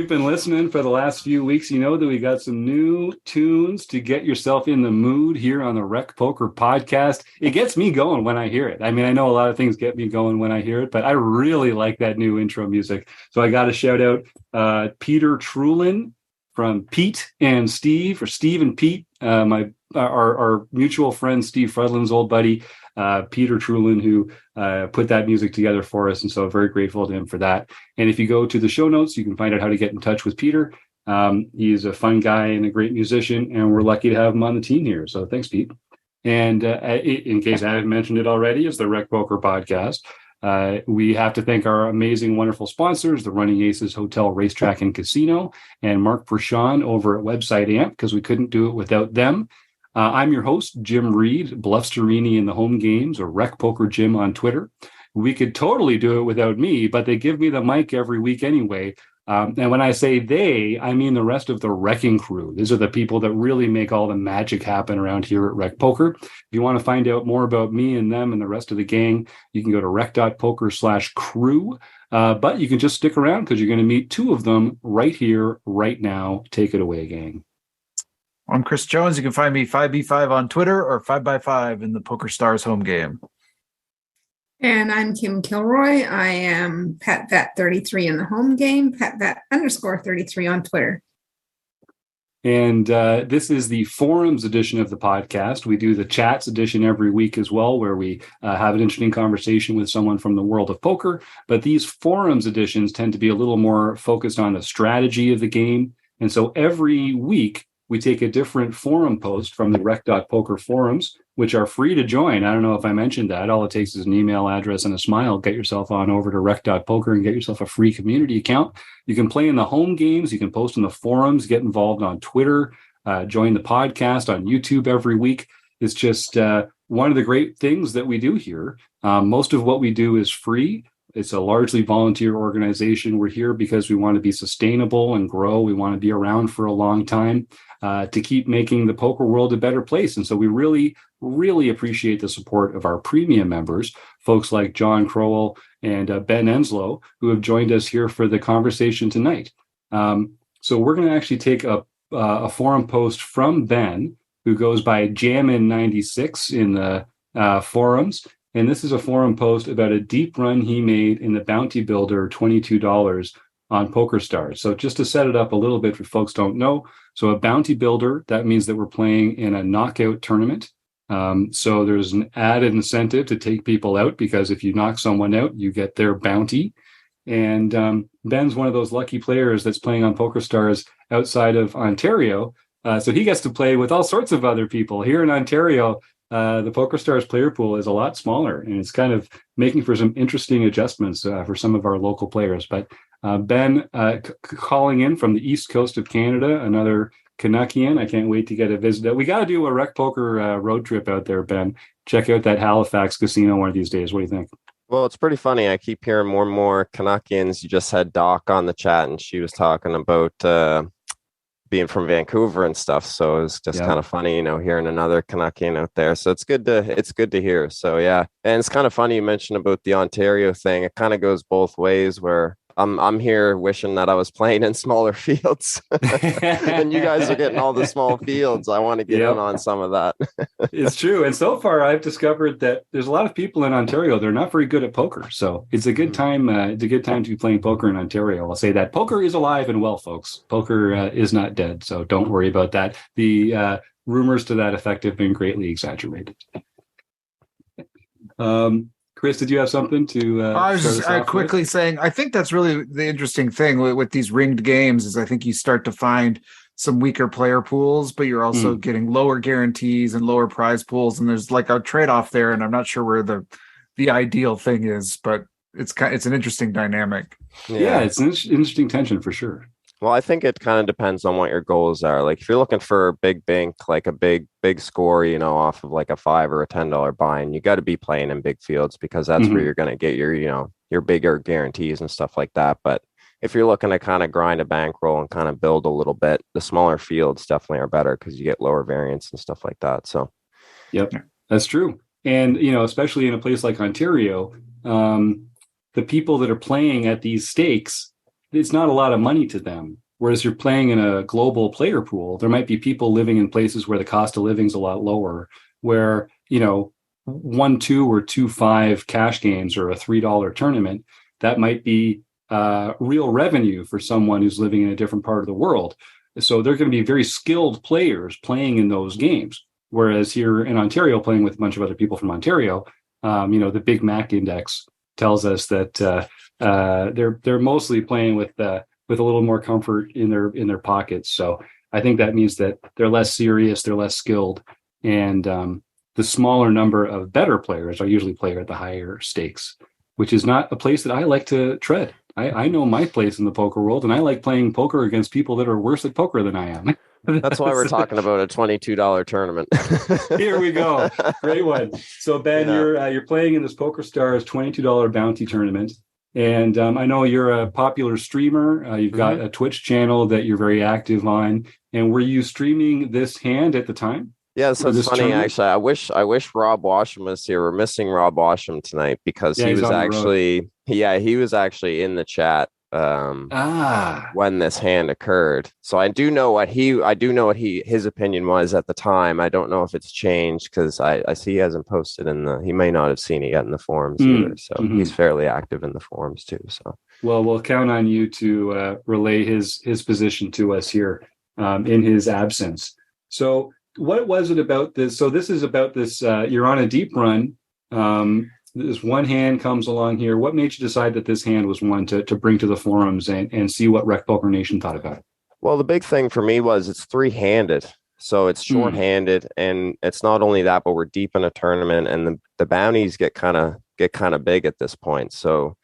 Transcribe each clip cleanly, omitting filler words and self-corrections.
you've been listening for the last few weeks, you know that we got some new tunes to get yourself in the mood here on the Rec Poker podcast. It gets me going when I hear it. I mean, I know a lot of things get me going when I hear it, but I really like that new intro music. So I got to shout out Peter Trulin from Pete and Steve, or Steve and Pete, our mutual friend, Steve Fredlin's old buddy, Peter Trulin, who put that music together for us. And so very grateful to him for that. And if you go to the show notes, you can find out how to get in touch with Peter. He's a fun guy and a great musician, and we're lucky to have him on the team here. So thanks, Pete. And in case I haven't mentioned it already, it's the Rec Poker podcast. We have to thank our amazing, wonderful sponsors, the Running Aces Hotel, Racetrack, and Casino, and Mark Pershawn over at Website Amp, because we couldn't do it without them. I'm your host, Jim Reed, Bluffsterini in the home games, or Rec Poker Jim on Twitter. We could totally do it without me, but they give me the mic every week anyway. And when I say they, I mean the rest of the wrecking crew. These are the people that really make all the magic happen around here at Rec Poker. If you want to find out more about me and them and the rest of the gang, you can go to rec.poker/crew. But you can just stick around because you're going to meet two of them right here, right now. Take it away, gang. I'm Chris Jones. You can find me 5B5 on Twitter or 5x5 in the Poker Stars home game. And I'm Kim Kilroy. I am PatVat33 in the home game, PatVat_33 on Twitter. And this is the forums edition of the podcast. We do the chats edition every week as well, where we have an interesting conversation with someone from the world of poker. But these forums editions tend to be a little more focused on the strategy of the game. And so every week, we take a different forum post from the rec.poker forums, which are free to join. I don't know if I mentioned that. All it takes is an email address and a smile. Get yourself on over to rec.poker and get yourself a free community account. You can play in the home games. You can post in the forums, get involved on Twitter, join the podcast on YouTube every week. It's just one of the great things that we do here. Most of what we do is free. It's a largely volunteer organization. We're here because we want to be sustainable and grow. We want to be around for a long time to keep making the poker world a better place. And so we really, really appreciate the support of our premium members, folks like John Crowell and Ben Enslow, who have joined us here for the conversation tonight. So we're going to actually take a forum post from Ben, who goes by Jammin96 in the forums. And this is a forum post about a deep run he made in the Bounty Builder $22 on PokerStars. So just to set it up a little bit for folks who don't know, so a Bounty Builder, that means that we're playing in a knockout tournament. So there's an added incentive to take people out, because if you knock someone out, you get their bounty. And Ben's one of those lucky players that's playing on PokerStars outside of Ontario. So he gets to play with all sorts of other people. Here in Ontario, the PokerStars player pool is a lot smaller, and it's kind of making for some interesting adjustments for some of our local players. But Ben calling in from the east coast of Canada, another Canuckian. I can't wait to get a visit. We got to do a Rec Poker road trip out there, Ben. Check out that Halifax casino one of these days. What do you think? Well, it's pretty funny. I keep hearing more and more Canuckians. You just had Doc on the chat, and she was talking about being from Vancouver and stuff. So it's just kind of funny, hearing another Canuckian out there. So it's good to hear. So yeah. And it's kind of funny you mentioned about the Ontario thing. It kind of goes both ways, where I'm here wishing that I was playing in smaller fields and you guys are getting all the small fields. I want to get in on some of that. It's true. And so far I've discovered that there's a lot of people in Ontario. They're not very good at poker. So it's a good time. It's a good time to be playing poker in Ontario. I'll say that poker is alive and well, folks. Poker is not dead. So don't worry about that. The rumors to that effect have been greatly exaggerated. Chris, did you have something to I was just quickly saying, I think that's really the interesting thing with these ringed games is I think you start to find some weaker player pools, but you're also getting lower guarantees and lower prize pools. And there's like a trade-off there. And I'm not sure where the ideal thing is, but it's an interesting dynamic. Yeah, it's an interesting tension for sure. Well, I think it kind of depends on what your goals are. Like if you're looking for a big bank, like a big score, off of like a $5 or a $10 buy-in, you got to be playing in big fields, because that's where you're going to get your bigger guarantees and stuff like that. But if you're looking to kind of grind a bankroll and kind of build a little bit, the smaller fields definitely are better because you get lower variance and stuff like that. So, yep, that's true. And, especially in a place like Ontario, the people that are playing at these stakes, it's not a lot of money to them. Whereas you're playing in a global player pool, there might be people living in places where the cost of living is a lot lower, where, 1-2 or 2-5 cash games or a $3 tournament, that might be real revenue for someone who's living in a different part of the world. So they're going to be very skilled players playing in those games. Whereas here in Ontario, playing with a bunch of other people from Ontario, the Big Mac Index tells us that they're mostly playing with a little more comfort in their pockets. So I think that means that they're less serious, they're less skilled, and the smaller number of better players are usually play at the higher stakes, which is not a place that I like to tread. I know my place in the poker world, and I like playing poker against people that are worse at poker than I am. That's why we're talking about a $22 tournament. Here we go. Great one. So Ben, you're playing in this Poker Stars $22 bounty tournament. And I know you're a popular streamer. You've got a Twitch channel that you're very active on. And were you streaming this hand at the time? Yeah, so it's funny, tournament? Actually. I wish Rob Washam was here. We're missing Rob Washam tonight because he was actually in the chat when this hand occurred. So I do know what his opinion was at the time. I don't know if it's changed because I see he hasn't posted he may not have seen it yet in the forums either. So he's fairly active in the forums too. So well, we'll count on you to relay his position to us here in his absence. So what was it about this? So this is about this, you're on a deep run. This one hand comes along here. What made you decide that this hand was one to bring to the forums and see what Rec Poker Nation thought about it? Well, the big thing for me was it's three-handed. So it's short-handed, and it's not only that, but we're deep in a tournament, and the bounties get kind of big at this point. So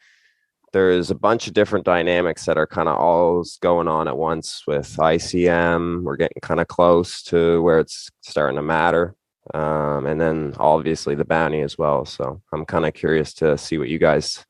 there's a bunch of different dynamics that are kind of all going on at once with ICM. We're getting kind of close to where it's starting to matter. And then obviously the bounty as well. So I'm kind of curious to see what you guys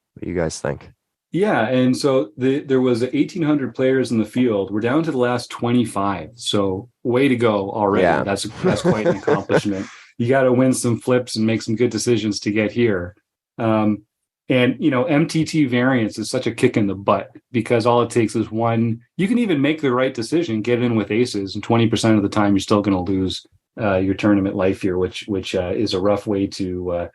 think. Yeah. And so there was 1,800 players in the field. We're down to the last 25. So way to go already. Yeah. That's quite an accomplishment. You got to win some flips and make some good decisions to get here. And, MTT variance is such a kick in the butt because all it takes is one. You can even make the right decision, get in with aces, and 20% of the time you're still going to lose your tournament life here, which is a rough way to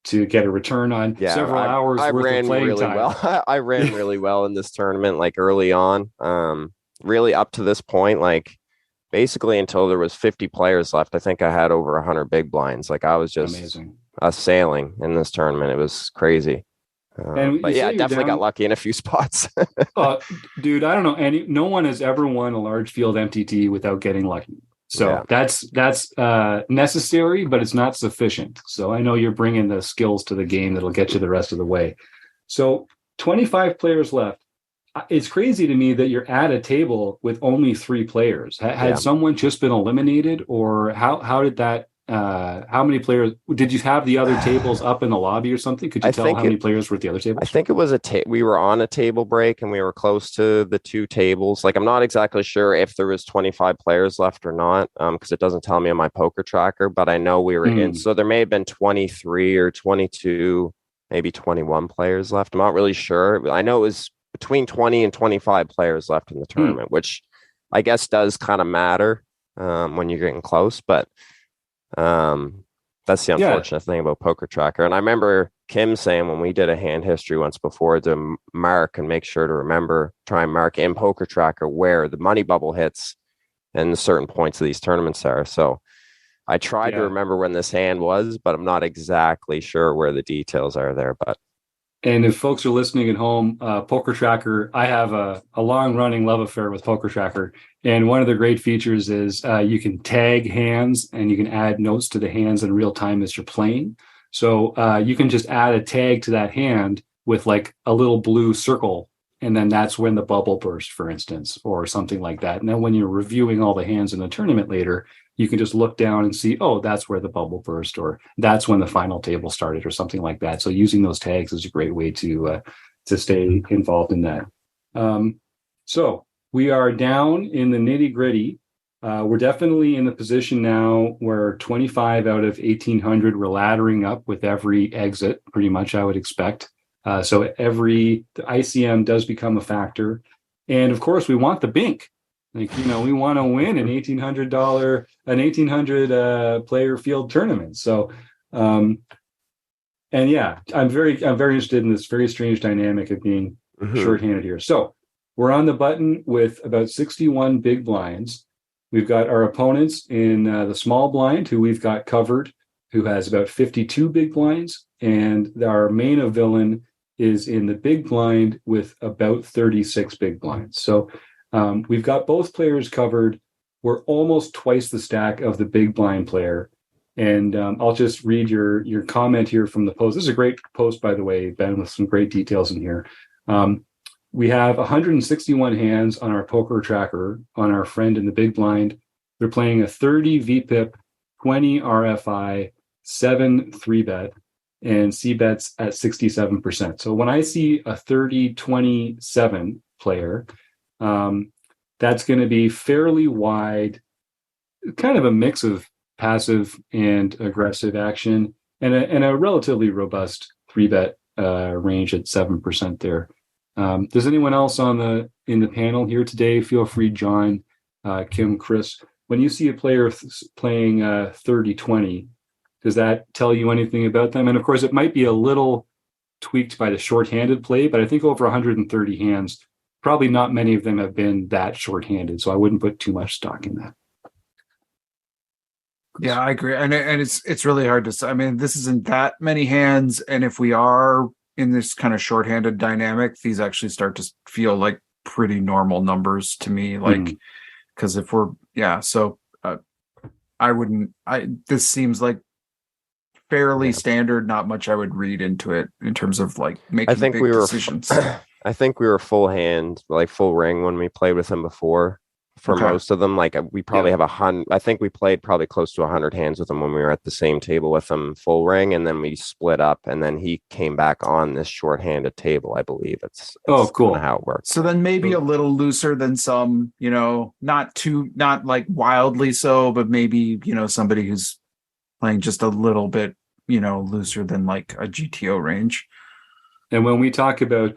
get a return on several hours worth of playing time. Well. I ran really well in this tournament, like early on, really up to this point, like basically until there was 50 players left. I think I had over 100 big blinds. Like I was just amazing. Sailing in this tournament. It was crazy. But yeah, I definitely got lucky in a few spots. Dude, I don't know. No one has ever won a large field MTT without getting lucky. So that's necessary, but it's not sufficient. So I know you're bringing the skills to the game that'll get you the rest of the way. So 25 players left. It's crazy to me that you're at a table with only 3 players. Had someone just been eliminated, or how did that? How many players did you have the other tables up in the lobby or something? Could you tell how many players were at the other tables? I think it was we were on a table break and we were close to the 2 tables. Like I'm not exactly sure if there was 25 players left or not, because it doesn't tell me on my poker tracker, but I know we were in. So there may have been 23 or 22, maybe 21 players left. I'm not really sure. I know it was between 20 and 25 players left in the tournament, which I guess does kind of matter when you're getting close, but that's the unfortunate thing about Poker Tracker. And I remember Kim saying when we did a hand history once before to mark and make sure to try and mark in Poker Tracker where the money bubble hits and certain points of these tournaments are. So I tried to remember when this hand was, but I'm not exactly sure where the details are there. And if folks are listening at home, Poker Tracker, I have a long-running love affair with Poker Tracker. And one of the great features is you can tag hands and you can add notes to the hands in real time as you're playing. So you can just add a tag to that hand with like a little blue circle. And then that's when the bubble burst, for instance, or something like that. And then when you're reviewing all the hands in the tournament later, you can just look down and see, oh, that's where the bubble burst, or that's when the final table started, or something like that. So using those tags is a great way to stay involved in that. So we are down in the nitty gritty. We're definitely in the position now where 25 out of 1,800, we're laddering up with every exit, pretty much, I would expect. So the ICM does become a factor. And of course, we want the bink. Like, we want to win an $1,800 player field tournament. So, and yeah, I'm very interested in this very strange dynamic of being shorthanded here. So we're on the button with about 61 big blinds. We've got our opponents in the small blind, who we've got covered, who has about 52 big blinds. And our main of villain is in the big blind with about 36 big blinds. So we've got both players covered. We're almost twice the stack of the big blind player. And I'll just read your comment here from the post. This is a great post, by the way, Ben, with some great details in here. We have 161 hands on our poker tracker on our friend in the big blind. They're playing a 30 VPIP, 20 RFI, 7 3-bet, and C-bets at 67%. So when I see a 30-27 player, that's going to be fairly wide, kind of a mix of passive and aggressive action, and a relatively robust 3-bet range at 7% there. Does anyone else in the panel here today, feel free, John, Kim, Chris, when you see a player playing 30-20, does that tell you anything about them? And of course, it might be a little tweaked by the shorthanded play, but I think over 130 hands, probably not many of them have been that shorthanded. So I wouldn't put too much stock in that. Yeah, I agree. And it's really hard to say. I mean, this isn't that many hands. And if we are in this kind of shorthanded dynamic, these actually start to feel like pretty normal numbers to me. Like, because if we're, so this seems like fairly standard, not much I would read into it in terms of like making big decisions. I think we were full hand, like full ring when we played with him before. For most of them, like we probably have 100. I think we played probably close to 100 hands with him when we were at the same table with him, full ring, and then we split up, and then he came back on this shorthanded table. I believe it's cool how it works. So then maybe a little looser than some, not like wildly so, but maybe somebody who's playing just a little bit, looser than like a GTO range. And when we talk about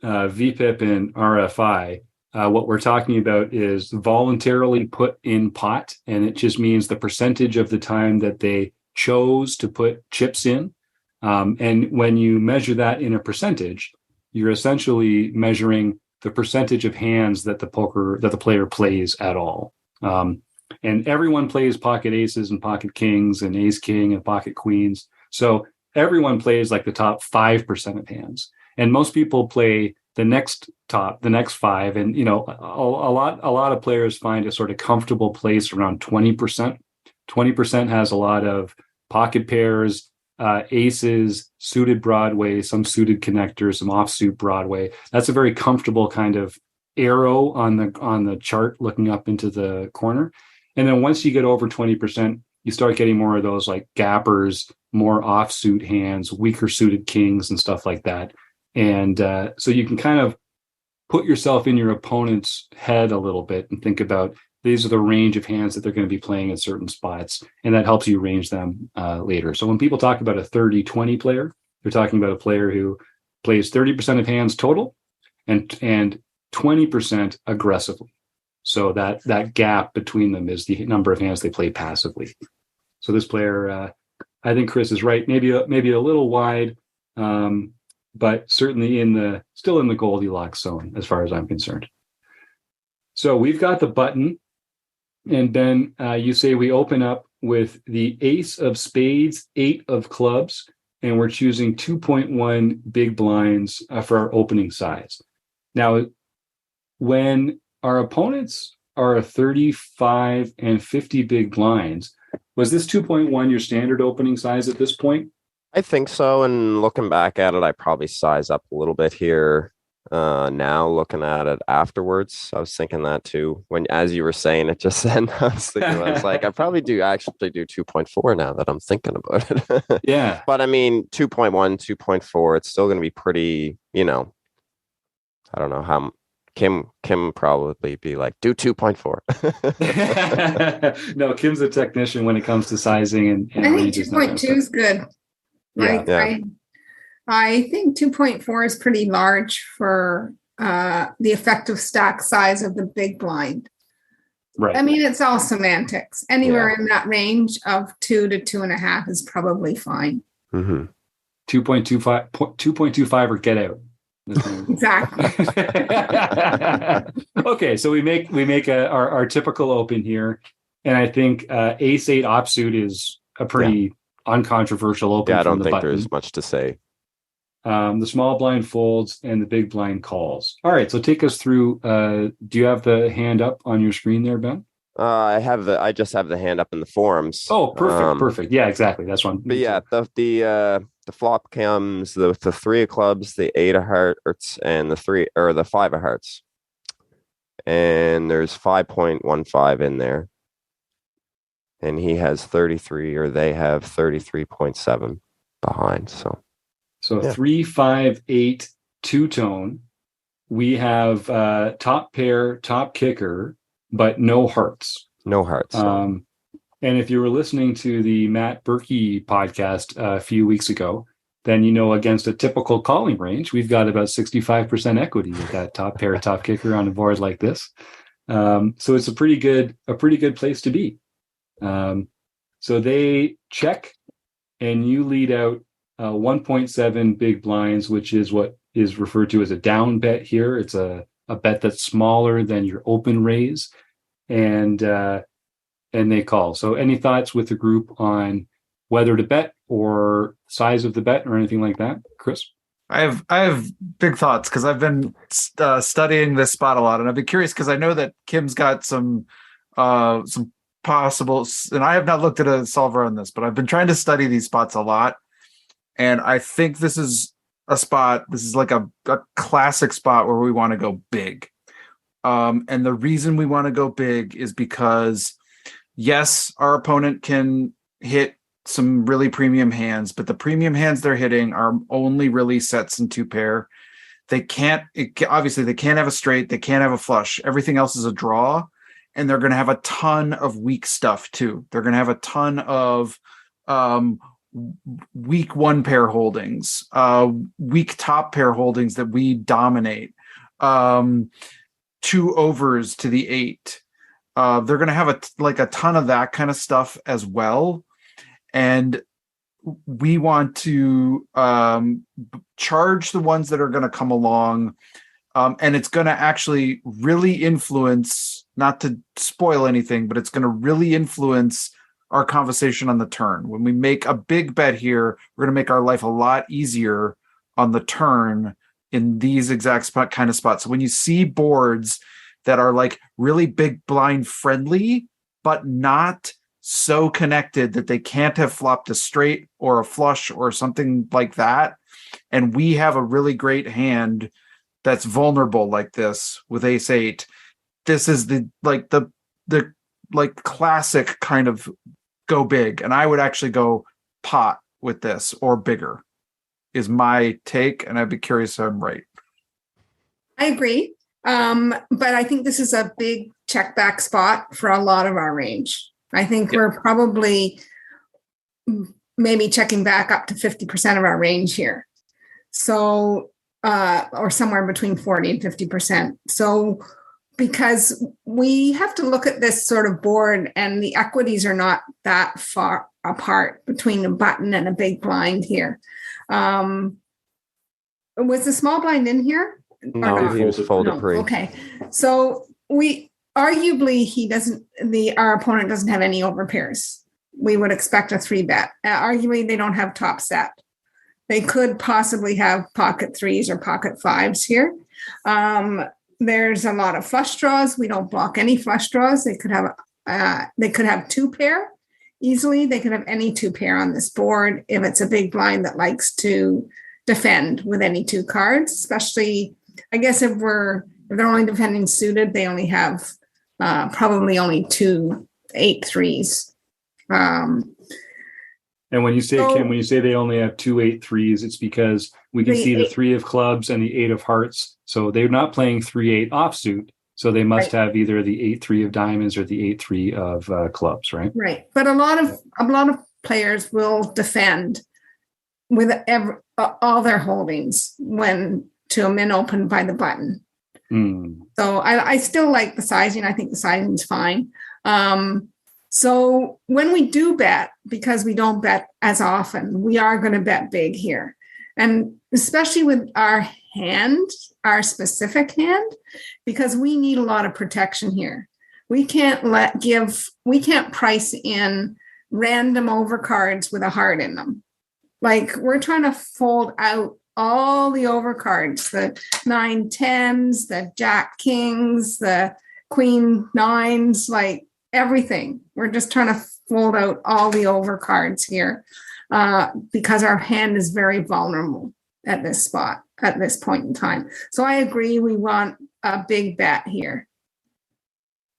VPIP and RFI. What we're talking about is voluntarily put in pot, and it just means the percentage of the time that they chose to put chips in. And when you measure that in a percentage, you're essentially measuring the percentage of hands that the player plays at all. And everyone plays pocket aces and pocket kings and ace king and pocket queens. So everyone plays like the top 5% of hands, and most people play the next 5, and a lot of players find a sort of comfortable place around 20%. 20% has a lot of pocket pairs, aces, suited Broadway, some suited connectors, some offsuit Broadway. That's a very comfortable kind of arrow on the chart looking up into the corner. And then once you get over 20%, you start getting more of those like gappers, more offsuit hands, weaker suited kings and stuff like that. And so you can kind of put yourself in your opponent's head a little bit and think about these are the range of hands that they're going to be playing at certain spots, and that helps you range them later. So when people talk about a 30-20 player, they're talking about a player who plays 30% of hands total and 20% aggressively. So that gap between them is the number of hands they play passively. So this player, I think Chris is right, maybe a little wide, but certainly still in the Goldilocks zone as far as I'm concerned. So we've got the button, and Ben, you say we open up with the ace of spades, 8 of clubs, and we're choosing 2.1 big blinds for our opening size. Now, when our opponents are 35 and 50 big blinds, was this 2.1 your standard opening size at this point? I think so. And looking back at it, I probably size up a little bit here now, looking at it afterwards. I was thinking that too. As you were saying it just then, I was like, I probably do 2.4 now that I'm thinking about it. Yeah. But I mean, 2.1, 2.4, it's still going to be pretty, I don't know how Kim probably be like, do 2.4. No, Kim's a technician when it comes to sizing and I think 2.2 is good. Yeah. I think 2.4 is pretty large for the effective stack size of the big blind. Right. I mean, it's all semantics. Anywhere in that range of 2 to 2.5 is probably fine. 2.25 or get out. Exactly. Okay, so we make our typical open here, and I think ace 8 offsuit is a pretty uncontroversial open. Yeah, I don't think button. there's much to say. The small blind folds and the big blind calls. All right, so take us through. Do you have the hand up on your screen there, Ben? I just have the hand up in the forums. Oh, perfect. Yeah, exactly. That's one. But yeah, the flop comes the 3 of clubs, the 8 of hearts, and the 5 of hearts. And there's 5.15 in there. And he has 33, or they have 33.7 behind. So 3, 5, 8, 2-tone. We have top pair, top kicker, but no hearts. No hearts. And if you were listening to the Matt Berkey podcast a few weeks ago, then against a typical calling range, we've got about 65% equity with that top pair, top kicker on a board like this. So it's a pretty good place to be. So they check, and you lead out 1.7 big blinds, which is what is referred to as a down bet here. It's a bet that's smaller than your open raise, and they call. So any thoughts with the group on whether to bet or size of the bet or anything like that, Chris? I have big thoughts because I've been studying this spot a lot, and I've been curious because I know that Kim's got some possible, and I have not looked at a solver on this, but I've been trying to study these spots a lot. And I think this is a spot, this is like a classic spot where we want to go big. And the reason we want to go big is because, yes, our opponent can hit some really premium hands, but the premium hands they're hitting are only really sets and 2 pair. Obviously, they can't have a straight, they can't have a flush. Everything else is a draw, and they're going to have a ton of weak stuff too. They're going to have a ton of weak 1 pair holdings, weak top pair holdings that we dominate, 2 overs to the 8. They're going to have a ton of that kind of stuff as well. And we want to charge the ones that are going to come along. And it's going to actually really influence, not to spoil anything, but it's going to really influence our conversation on the turn. When we make a big bet here, we're going to make our life a lot easier on the turn in these exact kind of spots. So when you see boards that are like really big blind friendly, but not so connected that they can't have flopped a straight or a flush or something like that, and we have a really great hand that's vulnerable like this with ace 8, this is the classic kind of go big. And I would actually go pot with this, or bigger is my take. And I'd be curious if I'm right. I agree. But I think this is a big check back spot for a lot of our range. I think we're probably maybe checking back up to 50% of our range here. So, or somewhere between 40 and 50%. So, because we have to look at this sort of board, and the equities are not that far apart between a button and a big blind here. Was the small blind in here? No, he was folded pre. Okay. So our opponent doesn't have any overpairs. We would expect a 3-bet. Arguably, they don't have top set. They could possibly have pocket 3s or pocket 5s here. There's a lot of flush draws. We don't block any flush draws. They could have 2 pair easily. They could have any 2 pair on this board if it's a big blind that likes to defend with any 2 cards. Especially, I guess if they're only defending suited, they only have probably only 2 8-3s. And when you say, Kim, when you say they only have 2 8-3s, it's because we can see the 3 of clubs and the 8 of hearts. So they're not playing 3-8 offsuit. So they must have either the 8-3 of diamonds or the 8-3 of clubs, right? Right. But a lot of players will defend with all their holdings when to a min open by the button. So I still like the sizing. I think the sizing is fine. So when we do bet, because we don't bet as often, we are going to bet big here. And especially with our hand, our specific hand, because we need a lot of protection here. We can't price in random overcards with a heart in them. Like, we're trying to fold out all the overcards, the 9-10s, the Jack Kings, the Queen 9s, like everything. We're just trying to fold out all the overcards here because our hand is very vulnerable at this spot, at this point in time. So I agree, we want a big bet here.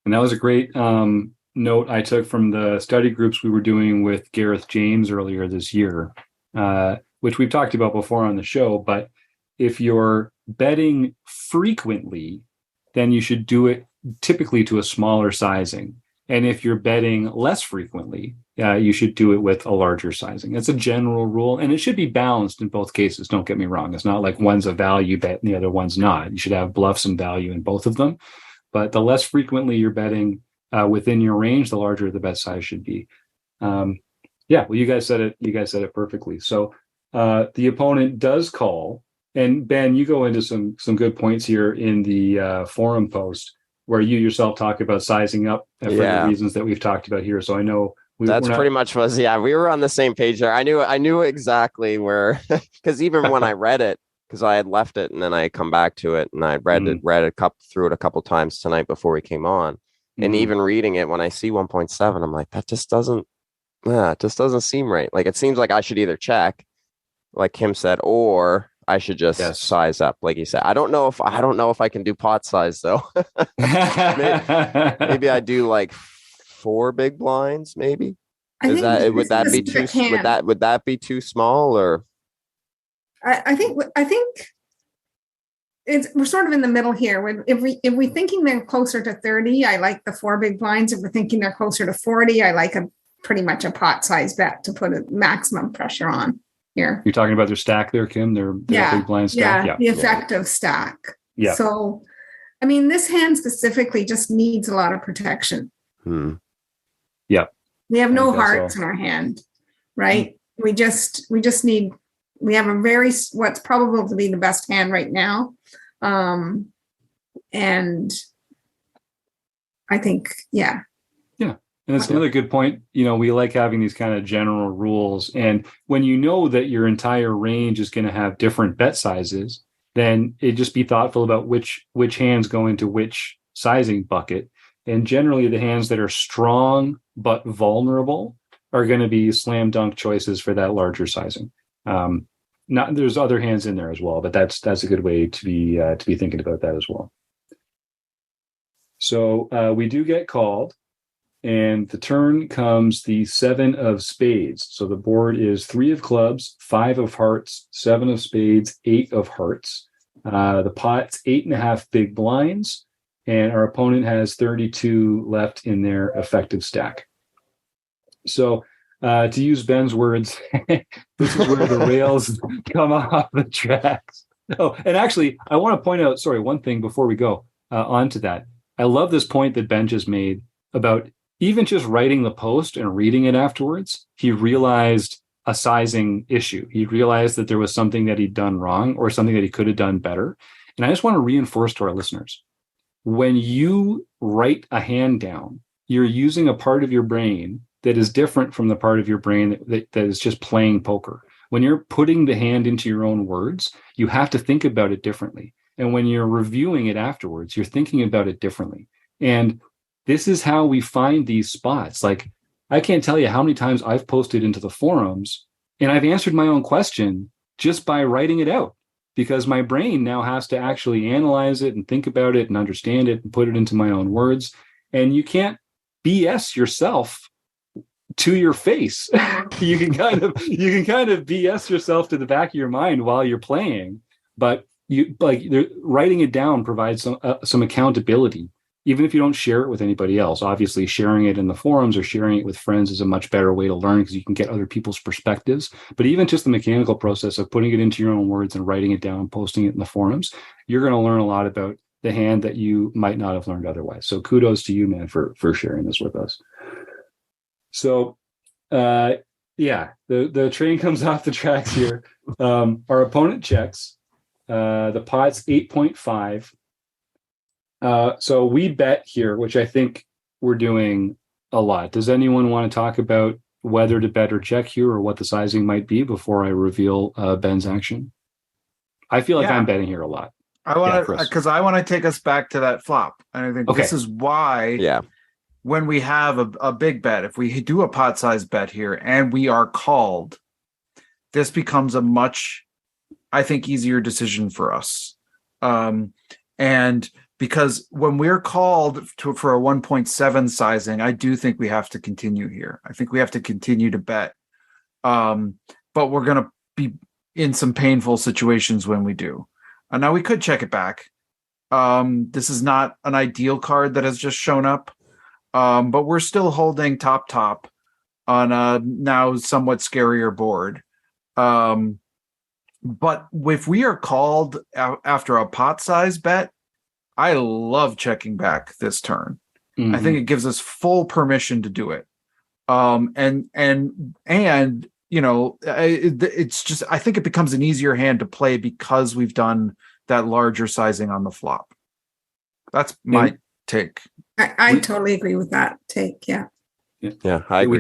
And that was a great note I took from the study groups we were doing with Gareth James earlier this year, which we've talked about before on the show. But if you're betting frequently, then you should do it typically to a smaller sizing. And if you're betting less frequently, you should do it with a larger sizing. It's a general rule, and it should be balanced in both cases. Don't get me wrong. It's not like one's a value bet and the other one's not. You should have bluffs and value in both of them. But the less frequently you're betting within your range, the larger the bet size should be. Well, you guys said it. You guys said it perfectly. So the opponent does call, and Ben, you go into some good points here in the forum post where you yourself talk about sizing up for the reasons that we've talked about here. So I know pretty much was. Yeah, we were on the same page there. I knew exactly where, because even when I read it, because I had left it and then I had come back to it and I read it through it a couple times tonight before we came on. And even reading it, when I see 1.7, I'm like, that just doesn't seem right. Like, it seems like I should either check, like Kim said, or I should just size up, like you said. I don't know if I can do pot size though. maybe I do like 4 big blinds. Maybe would that be too small? Or I think we're sort of in the middle here. If we're thinking they're closer to 30, I like the 4 big blinds. If we're thinking they're closer to 40, I like pretty much a pot size bet to put a maximum pressure on here. You're talking about their stack there, Kim? Their big blind stack? Yeah, the effective stack. Yeah. So, I mean, this hand specifically just needs a lot of protection. Yeah. We have no hearts in our hand, right? We have what's probable to be the best hand right now. And I think, Yeah. And that's another good point. We like having these kind of general rules. And when you know that your entire range is going to have different bet sizes, then just be thoughtful about which hands go into which sizing bucket. And generally the hands that are strong but vulnerable are going to be slam dunk choices for that larger sizing. There's other hands in there as well, but that's a good way to be thinking about that as well. So we do get called. And the turn comes the 7 of spades. So the board is 3 of clubs, 5 of hearts, 7 of spades, 8 of hearts. The pot's 8.5 big blinds, and our opponent has 32 left in their effective stack. So to use Ben's words, this is where the rails come off the tracks. Oh, and actually, I want to point out, one thing before we go on to that. I love this point that Ben just made about even just writing the post and reading it afterwards, he realized a sizing issue. He realized that there was something that he'd done wrong or something that he could have done better. And I just want to reinforce to our listeners, when you write a hand down, you're using a part of your brain that is different from the part of your brain that is just playing poker. When you're putting the hand into your own words, you have to think about it differently. And when you're reviewing it afterwards, you're thinking about it differently. And this is how we find these spots. Like, I can't tell you how many times I've posted into the forums and I've answered my own question just by writing it out, because my brain now has to actually analyze it and think about it and understand it and put it into my own words. And you can't BS yourself to your face. You can kind of BS yourself to the back of your mind while you're playing, but writing it down provides some accountability. Even if you don't share it with anybody else, obviously sharing it in the forums or sharing it with friends is a much better way to learn because you can get other people's perspectives. But even just the mechanical process of putting it into your own words and writing it down, posting it in the forums, you're going to learn a lot about the hand that you might not have learned otherwise. So kudos to you, man, for sharing this with us. So, the train comes off the tracks here. Our opponent checks. The pot's 8.5. So we bet here, which I think we're doing a lot. Does anyone want to talk about whether to bet or check here, or what the sizing might be before I reveal Ben's action? I feel like I'm betting here a lot. I want to, because I want to take us back to that flop. And I think this is why when we have a big bet, if we do a pot size bet here and we are called, this becomes a much, I think, easier decision for us. And because when we're called for a 1.7 sizing, I do think we have to continue here. I think we have to continue to bet. But we're going to be in some painful situations when we do. Now we could check it back. This is not an ideal card that has just shown up. But we're still holding top on a now somewhat scarier board. But if we are called after a pot size bet, I love checking back this turn. Mm-hmm. I think it gives us full permission to do it. And you know, it's just, I think it becomes an easier hand to play because we've done that larger sizing on the flop. That's my take. I totally agree with that take. Yeah. I agree.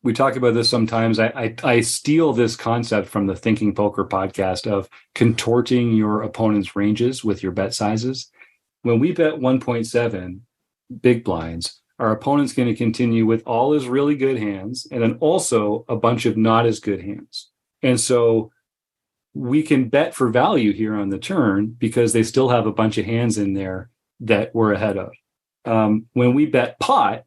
We talk about this sometimes. I steal this concept from the Thinking Poker podcast of contorting your opponent's ranges with your bet sizes. When we bet 1.7 big blinds, our opponent's going to continue with all his really good hands and then also a bunch of not as good hands. And so we can bet for value here on the turn because they still have a bunch of hands in there that we're ahead of. When we bet pot,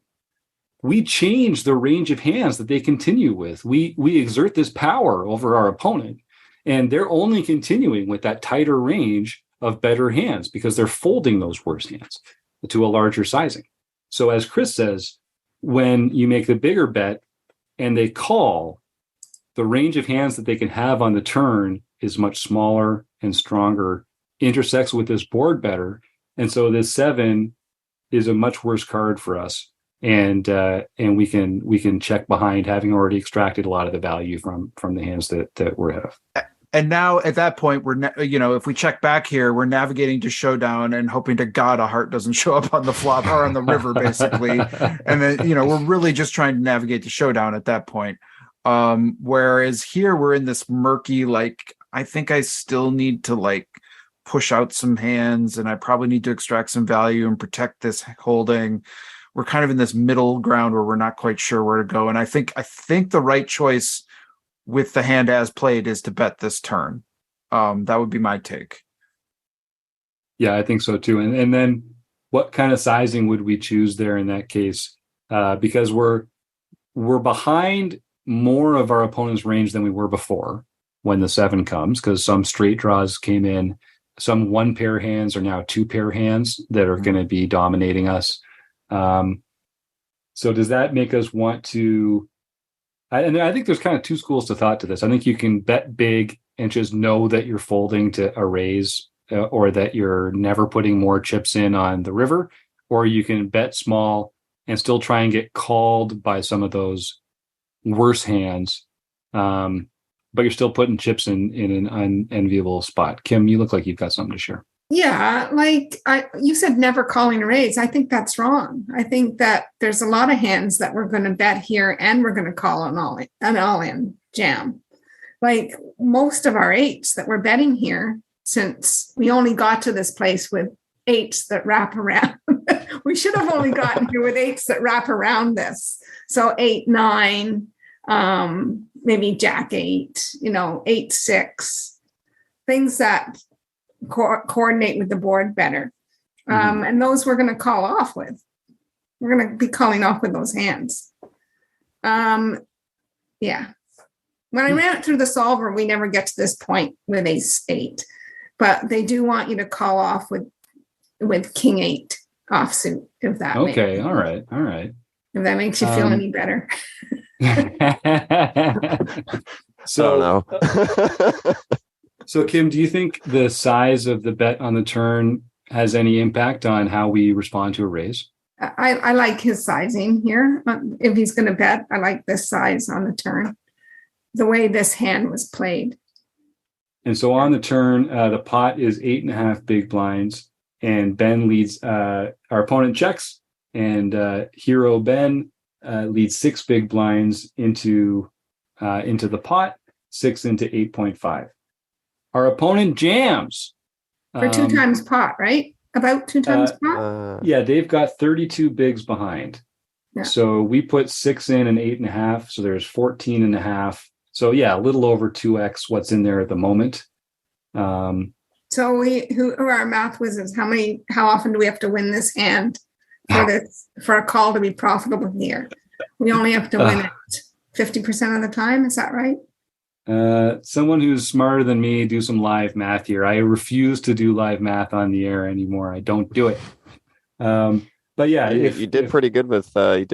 we change the range of hands that they continue with. We exert this power over our opponent, and they're only continuing with that tighter range of better hands because they're folding those worse hands to a larger sizing. So as Chris says, when you make the bigger bet and they call, the range of hands that they can have on the turn is much smaller and stronger, intersects with this board better. And so this 7 is a much worse card for us. And we can check behind, having already extracted a lot of the value from the hands that we're ahead of. And now at that point, if we check back here, we're navigating to showdown and hoping to God a heart doesn't show up on the flop or on the river, basically. And then, we're really just trying to navigate to showdown at that point. Whereas here we're in this murky, I think I still need to push out some hands and I probably need to extract some value and protect this holding. We're kind of in this middle ground where we're not quite sure where to go. And I think the right choice with the hand as played is to bet this turn. That would be my take. Yeah, I think so too. And then what kind of sizing would we choose there in that case? Because we're behind more of our opponent's range than we were before when the 7 comes, because some straight draws came in. Some 1 pair hands are now 2 pair hands that are going to be dominating us. So does that make us want to? And I think there's kind of 2 schools of thought to this. I think you can bet big and just know that you're folding to a raise or that you're never putting more chips in on the river, or you can bet small and still try and get called by some of those worse hands. But you're still putting chips in an unenviable spot. Kim, you look like you've got something to share. Yeah, you said never calling a raise. I think that's wrong. I think that there's a lot of hands that we're going to bet here and we're going to call an all-in jam. Most of our 8s that we're betting here, since we only got to this place with 8s that wrap around. We should have only gotten here with 8s that wrap around this. So 8, 9, maybe Jack 8, 8, 6, things that coordinate with the board better. And those we're going to call off with. We're going to be calling off with those hands. When I ran it through the solver, we never get to this point with ace 8, but they do want you to call off with king 8 offsuit, if that okay. All right. If that makes you feel any better. So Kim, do you think the size of the bet on the turn has any impact on how we respond to a raise. I like his sizing here. If he's going to bet, I like this size on the turn, the way this hand was played. And so on the turn, the pot is 8.5 big blinds, and Ben leads. Our opponent checks, and Hero Ben leads 6 big blinds into the pot, 6 into 8.5. Our opponent jams For 2 times pot, right? About 2 times pot? Yeah, they've got 32 bigs behind. Yeah. So we put 6 in and 8.5. So there's 14.5. So yeah, a little over 2x what's in there at the moment. So who are our math wizards? How often do we have to win this hand for a call to be profitable here? We only have to win it 50% of the time. Is that right? Someone who's smarter than me, do some live math here. I refuse to do live math on the air anymore. I don't do it. But yeah, you did pretty good with Berkey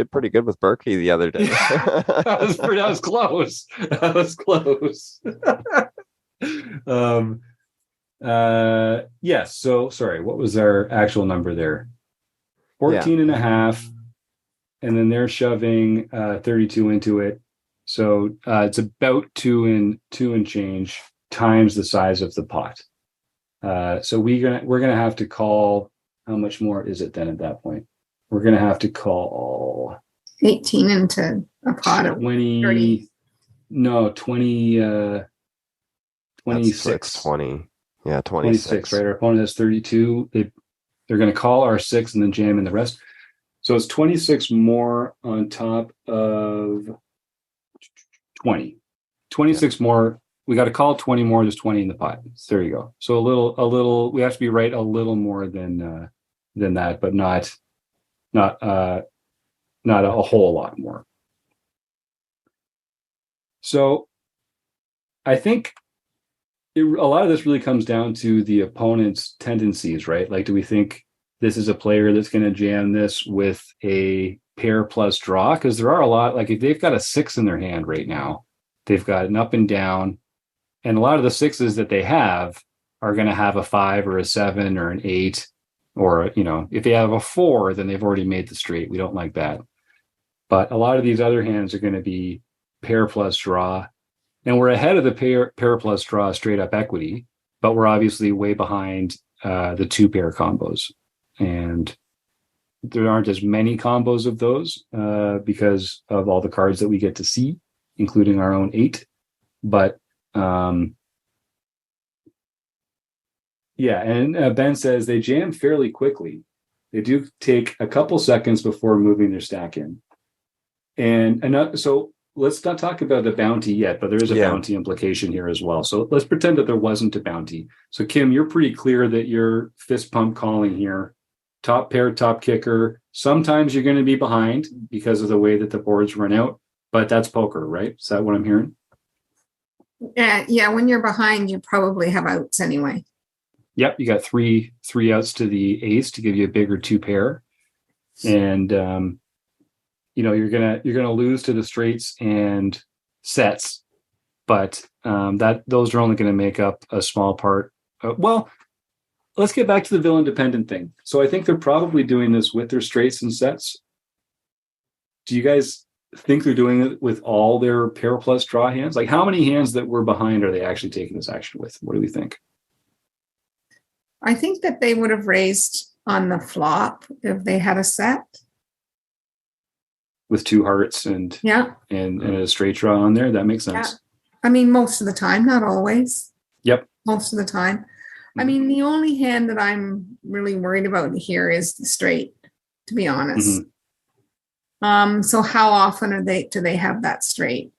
the other day. that was close. That was close. Yes. So sorry, what was our actual number there? 14.5, and then they're shoving 32 into it. So it's about 2 and change times the size of the pot. So we're gonna have to call. How much more is it then at that point? We're gonna have to call 18 into a pot of 20. 30. No, 20. 26. 20. Yeah, 26. Right. Our opponent has 32. They're going to call our 6 and then jam in the rest. So it's 26 more on top of 20. 26 more. We got to call 20 more. There's 20 in the pot. So there you go. So a little. We have to be right a little more than that, but not a whole lot more. So I think a lot of this really comes down to the opponent's tendencies, right? Like, do we think this is a player that's going to jam this with a pair plus draw? Because there are a lot, like if they've got a 6 in their hand right now, they've got an up and down, and a lot of the 6s that they have are going to have a 5 or a 7 or an 8, or, if they have a 4, then they've already made the straight. We don't like that. But a lot of these other hands are going to be pair plus draw. And we're ahead of the pair plus draw straight up equity, but we're obviously way behind the 2 pair combos. And there aren't as many combos of those because of all the cards that we get to see, including our own 8. But and Ben says they jam fairly quickly. They do take a couple seconds before moving their stack in. And so let's not talk about the bounty yet, but there is a bounty implication here as well. So let's pretend that there wasn't a bounty. So Kim, you're pretty clear that you're fist pump calling here. Top pair, top kicker. Sometimes you're going to be behind because of the way that the boards run out, but that's poker, right? Is that what I'm hearing? Yeah. When you're behind, you probably have outs anyway. Yep, you got three outs to the ace to give you a bigger 2 pair, and you're gonna lose to the straights and sets, but those are only going to make up a small part. Let's get back to the villain dependent thing. So I think they're probably doing this with their straights and sets. Do you guys think they're doing it with all their pair plus draw hands? Like, how many hands that were behind are they actually taking this action with? What do we think? I think that they would have raised on the flop if they had a set. With 2 hearts and a straight draw on there. That makes sense. Yeah. I mean, most of the time, not always. Yep. Most of the time. I mean, the only hand that I'm really worried about here is the straight, to be honest. Mm-hmm. So how often do they have that straight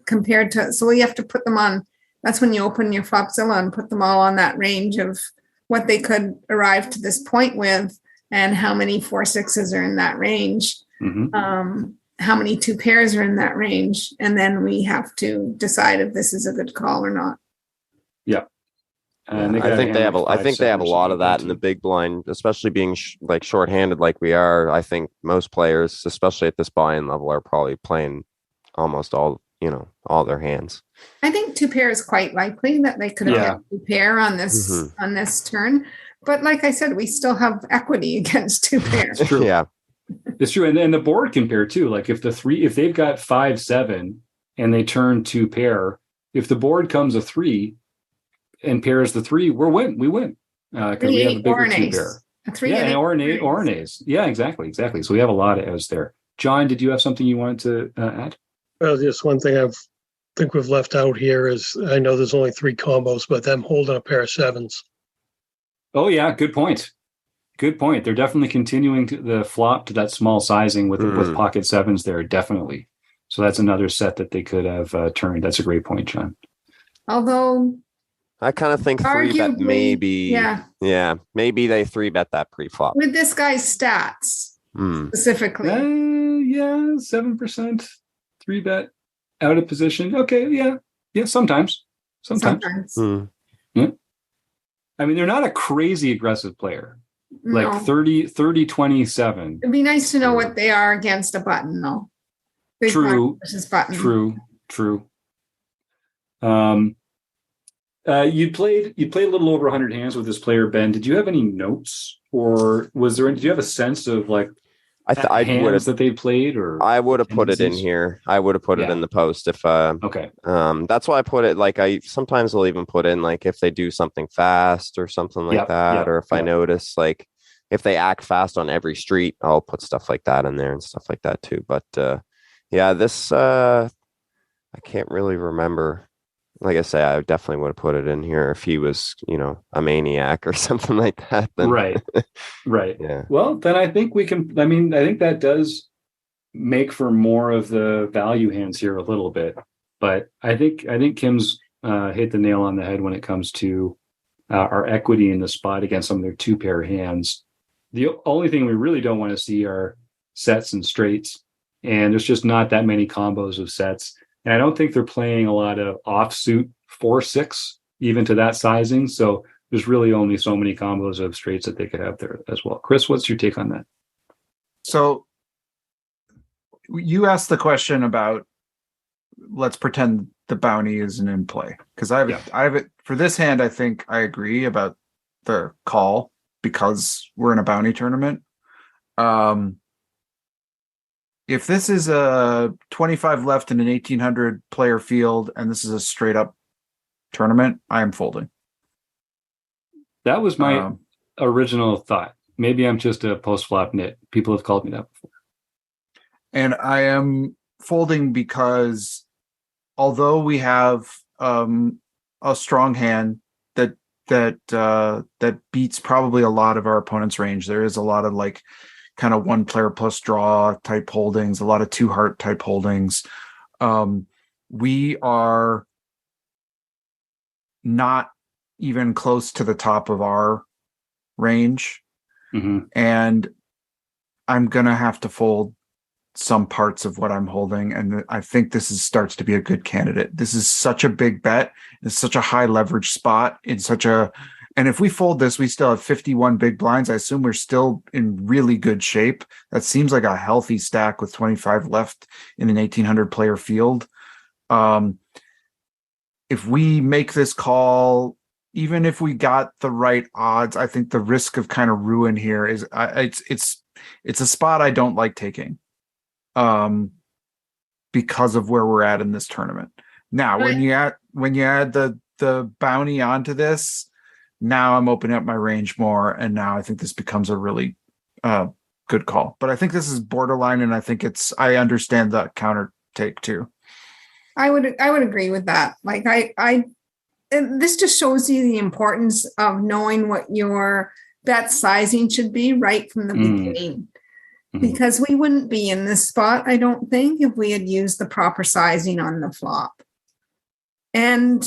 compared to, so you have to put them on, that's when you open your Flopzilla and put them all on that range of what they could arrive to this point with and how many 4-6s are in that range. Mm-hmm. How many 2 pairs are in that range, and then we have to decide if this is a good call or not. Yeah, I think they have a lot of that in the big blind, especially being shorthanded like we are. I think most players, especially at this buy-in level, are probably playing almost all their hands. I think 2 pair is quite likely that they could have 2 pair on this on this turn. But like I said, we still have equity against two pairs. It's true. Yeah. It's true. And then the board can pair too. Like if they've got 5-7 and they turn 2 pair, if the board comes a 3 and pairs the 3, we win. Because we have a bigger 2 pair. A 3 Yeah, and or an ace. Yeah, exactly. So we have a lot of outs there. John, did you have something you wanted to add? Well, just one thing I think we've left out here is I know there's only 3 combos, but them holding a pair of 7s. Oh yeah, good point. They're definitely continuing the flop to that small sizing with pocket 7s there, definitely. So that's another set that they could have turned. That's a great point, John. Although I kind of think 3-bet maybe. Yeah. Maybe they 3-bet that pre-flop. with this guy's stats specifically. 7%, 3-bet, out of position. Okay, yeah, sometimes. Yeah. I mean, they're not a crazy aggressive player. No. Like 30-27. It'd be nice to know what they are against a button, though. Big True. blind versus button. True. You played a little over 100 hands with this player, Ben. Did you have any notes, or did you have a sense of like hands that they played? Or I would have put it in here. I would have put it in the post if. Okay. That's why I put it. Like I sometimes will even put in like if they do something fast or something like that, or if I notice like if they act fast on every street, I'll put stuff like that in there and stuff like that too. But this I can't really remember. Like I say, I definitely would have put it in here if he was, a maniac or something like that. Then. Right. Yeah. Well, then I think we can. I mean, I think that does make for more of the value hands here a little bit. But I think Kim's hit the nail on the head when it comes to our equity in the spot against some of their 2-pair hands. The only thing we really don't want to see are sets and straights, and there's just not that many combos of sets. And I don't think they're playing a lot of offsuit 4-6, even to that sizing. So there's really only so many combos of straights that they could have there as well. Chris, what's your take on that? So you asked the question about, let's pretend the bounty isn't in play. Because I have it for this hand. I think I agree about the call because we're in a bounty tournament. If this is a 25 left in an 1,800 player field and this is a straight up tournament, I am folding. That was my original thought. Maybe I'm just a post flop nit. People have called me that before. And I am folding because although we have a strong hand that beats probably a lot of our opponent's range, there is a lot of like kind of 1 player plus draw type holdings, a lot of 2 heart type holdings. We are not even close to the top of our range. And I'm going to have to fold some parts of what I'm holding. And I think this starts to be a good candidate. This is such a big bet. It's such a high leverage spot. And if we fold this, we still have 51 big blinds. I assume we're still in really good shape. That seems like a healthy stack with 25 left in an 1,800 player field. If we make this call, even if we got the right odds, I think the risk of kind of ruin here is it's a spot I don't like taking because of where we're at in this tournament. Now, when you add the bounty onto this, now I'm opening up my range more, and now I think this becomes a really good call. But I think this is borderline, and I think I understand the counter take too. I would agree with that. Like and this just shows you the importance of knowing what your bet sizing should be right from the beginning. Because we wouldn't be in this spot, I don't think, if we had used the proper sizing on the flop. And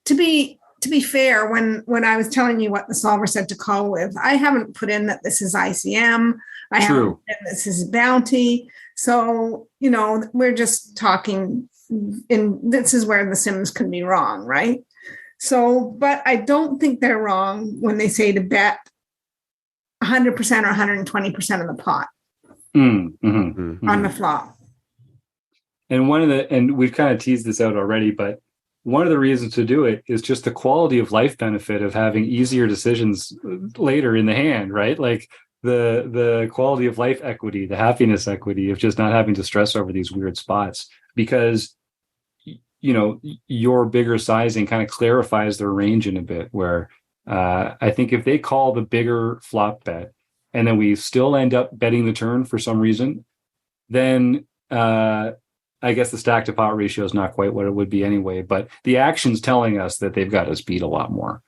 to be fair, when I was telling you what the solver said to call with, I haven't put in that this is ICM. I haven't put in this is bounty. So, we're just talking this is where the Sims can be wrong, right? So, but I don't think they're wrong when they say to bet 100% or 120% of the pot on the flop. And and we've kind of teased this out already, but one of the reasons to do it is just the quality of life benefit of having easier decisions later in the hand, right? Like the quality of life equity, the happiness equity of just not having to stress over these weird spots, because your bigger sizing kind of clarifies their range in a bit, where I think if they call the bigger flop bet and then we still end up betting the turn for some reason, then I guess the stack to pot ratio is not quite what it would be anyway, but the action's telling us that they've got us beat a lot more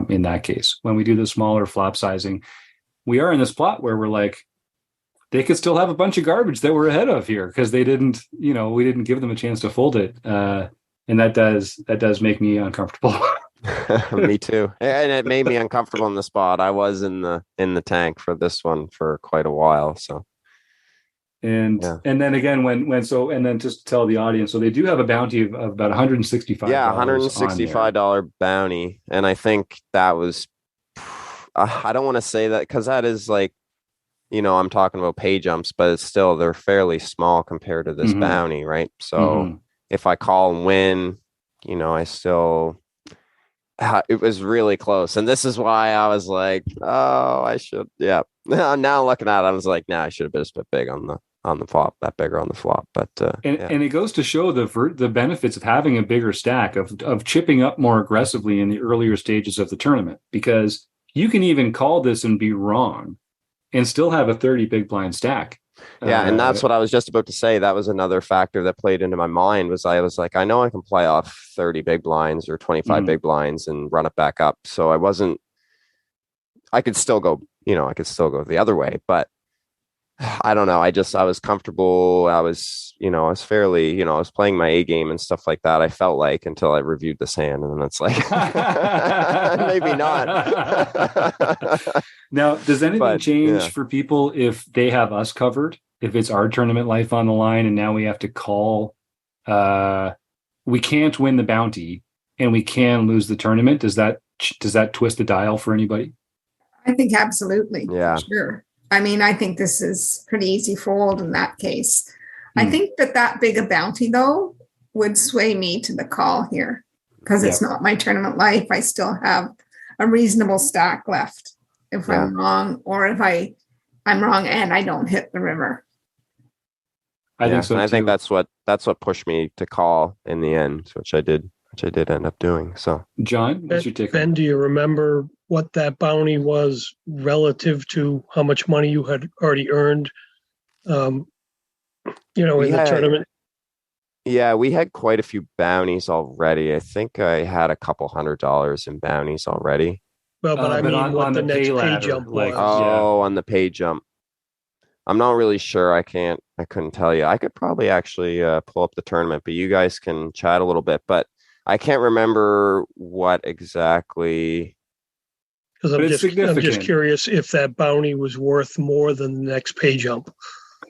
in that case. When we do the smaller flop sizing, we are in this plot where we're like, they could still have a bunch of garbage that we're ahead of here because they didn't, we didn't give them a chance to fold it. And that does make me uncomfortable. Me too. And it made me uncomfortable in the spot. I was in the tank for this one for quite a while. So. And then again, and then just to tell the audience, so they do have a bounty of about $165. Yeah, $165 bounty. And I think that was, I don't want to say that because that is like, I'm talking about pay jumps, but it's still, they're fairly small compared to this bounty, right? So if I call and win, I still, it was really close. And this is why I was like, oh, I should, yeah. Now looking at it, I was like, I should have been a bit big on the flop, that bigger on the flop. But and it goes to show the benefits of having a bigger stack, of chipping up more aggressively in the earlier stages of the tournament, because you can even call this and be wrong and still have a 30 big blind stack. Yeah, and that's what I was just about to say. That was another factor that played into my mind. Was I was like, I know I can play off 30 big blinds or 25 big blinds and run it back up. So I could still go the other way, but I don't know. I was comfortable. I was fairly, I was playing my A game and stuff like that. I felt like, until I reviewed this hand, and then it's like, maybe not. Now, does anything change for people if they have us covered? If it's our tournament life on the line, and now we have to call, we can't win the bounty and we can lose the tournament. Does that twist the dial for anybody? I think absolutely. Yeah, sure. I mean, I think this is pretty easy fold in that case. I think that big a bounty, though, would sway me to the call here because it's not my tournament life. I still have a reasonable stack left if I'm wrong, or if I'm wrong and I don't hit the river. I think so. And I think that's what pushed me to call in the end, which I did end up doing. So, John, what's your take? Ben, do you remember what that bounty was relative to how much money you had already earned, in the tournament? Yeah, we had quite a few bounties already. I think I had a couple $100 in bounties already. Well, but I mean, what the next pay jump was. On the pay jump. I'm not really sure. I couldn't tell you. I could probably actually pull up the tournament, but you guys can chat a little bit. But I can't remember what exactly. Because I'm just curious if that bounty was worth more than the next pay jump.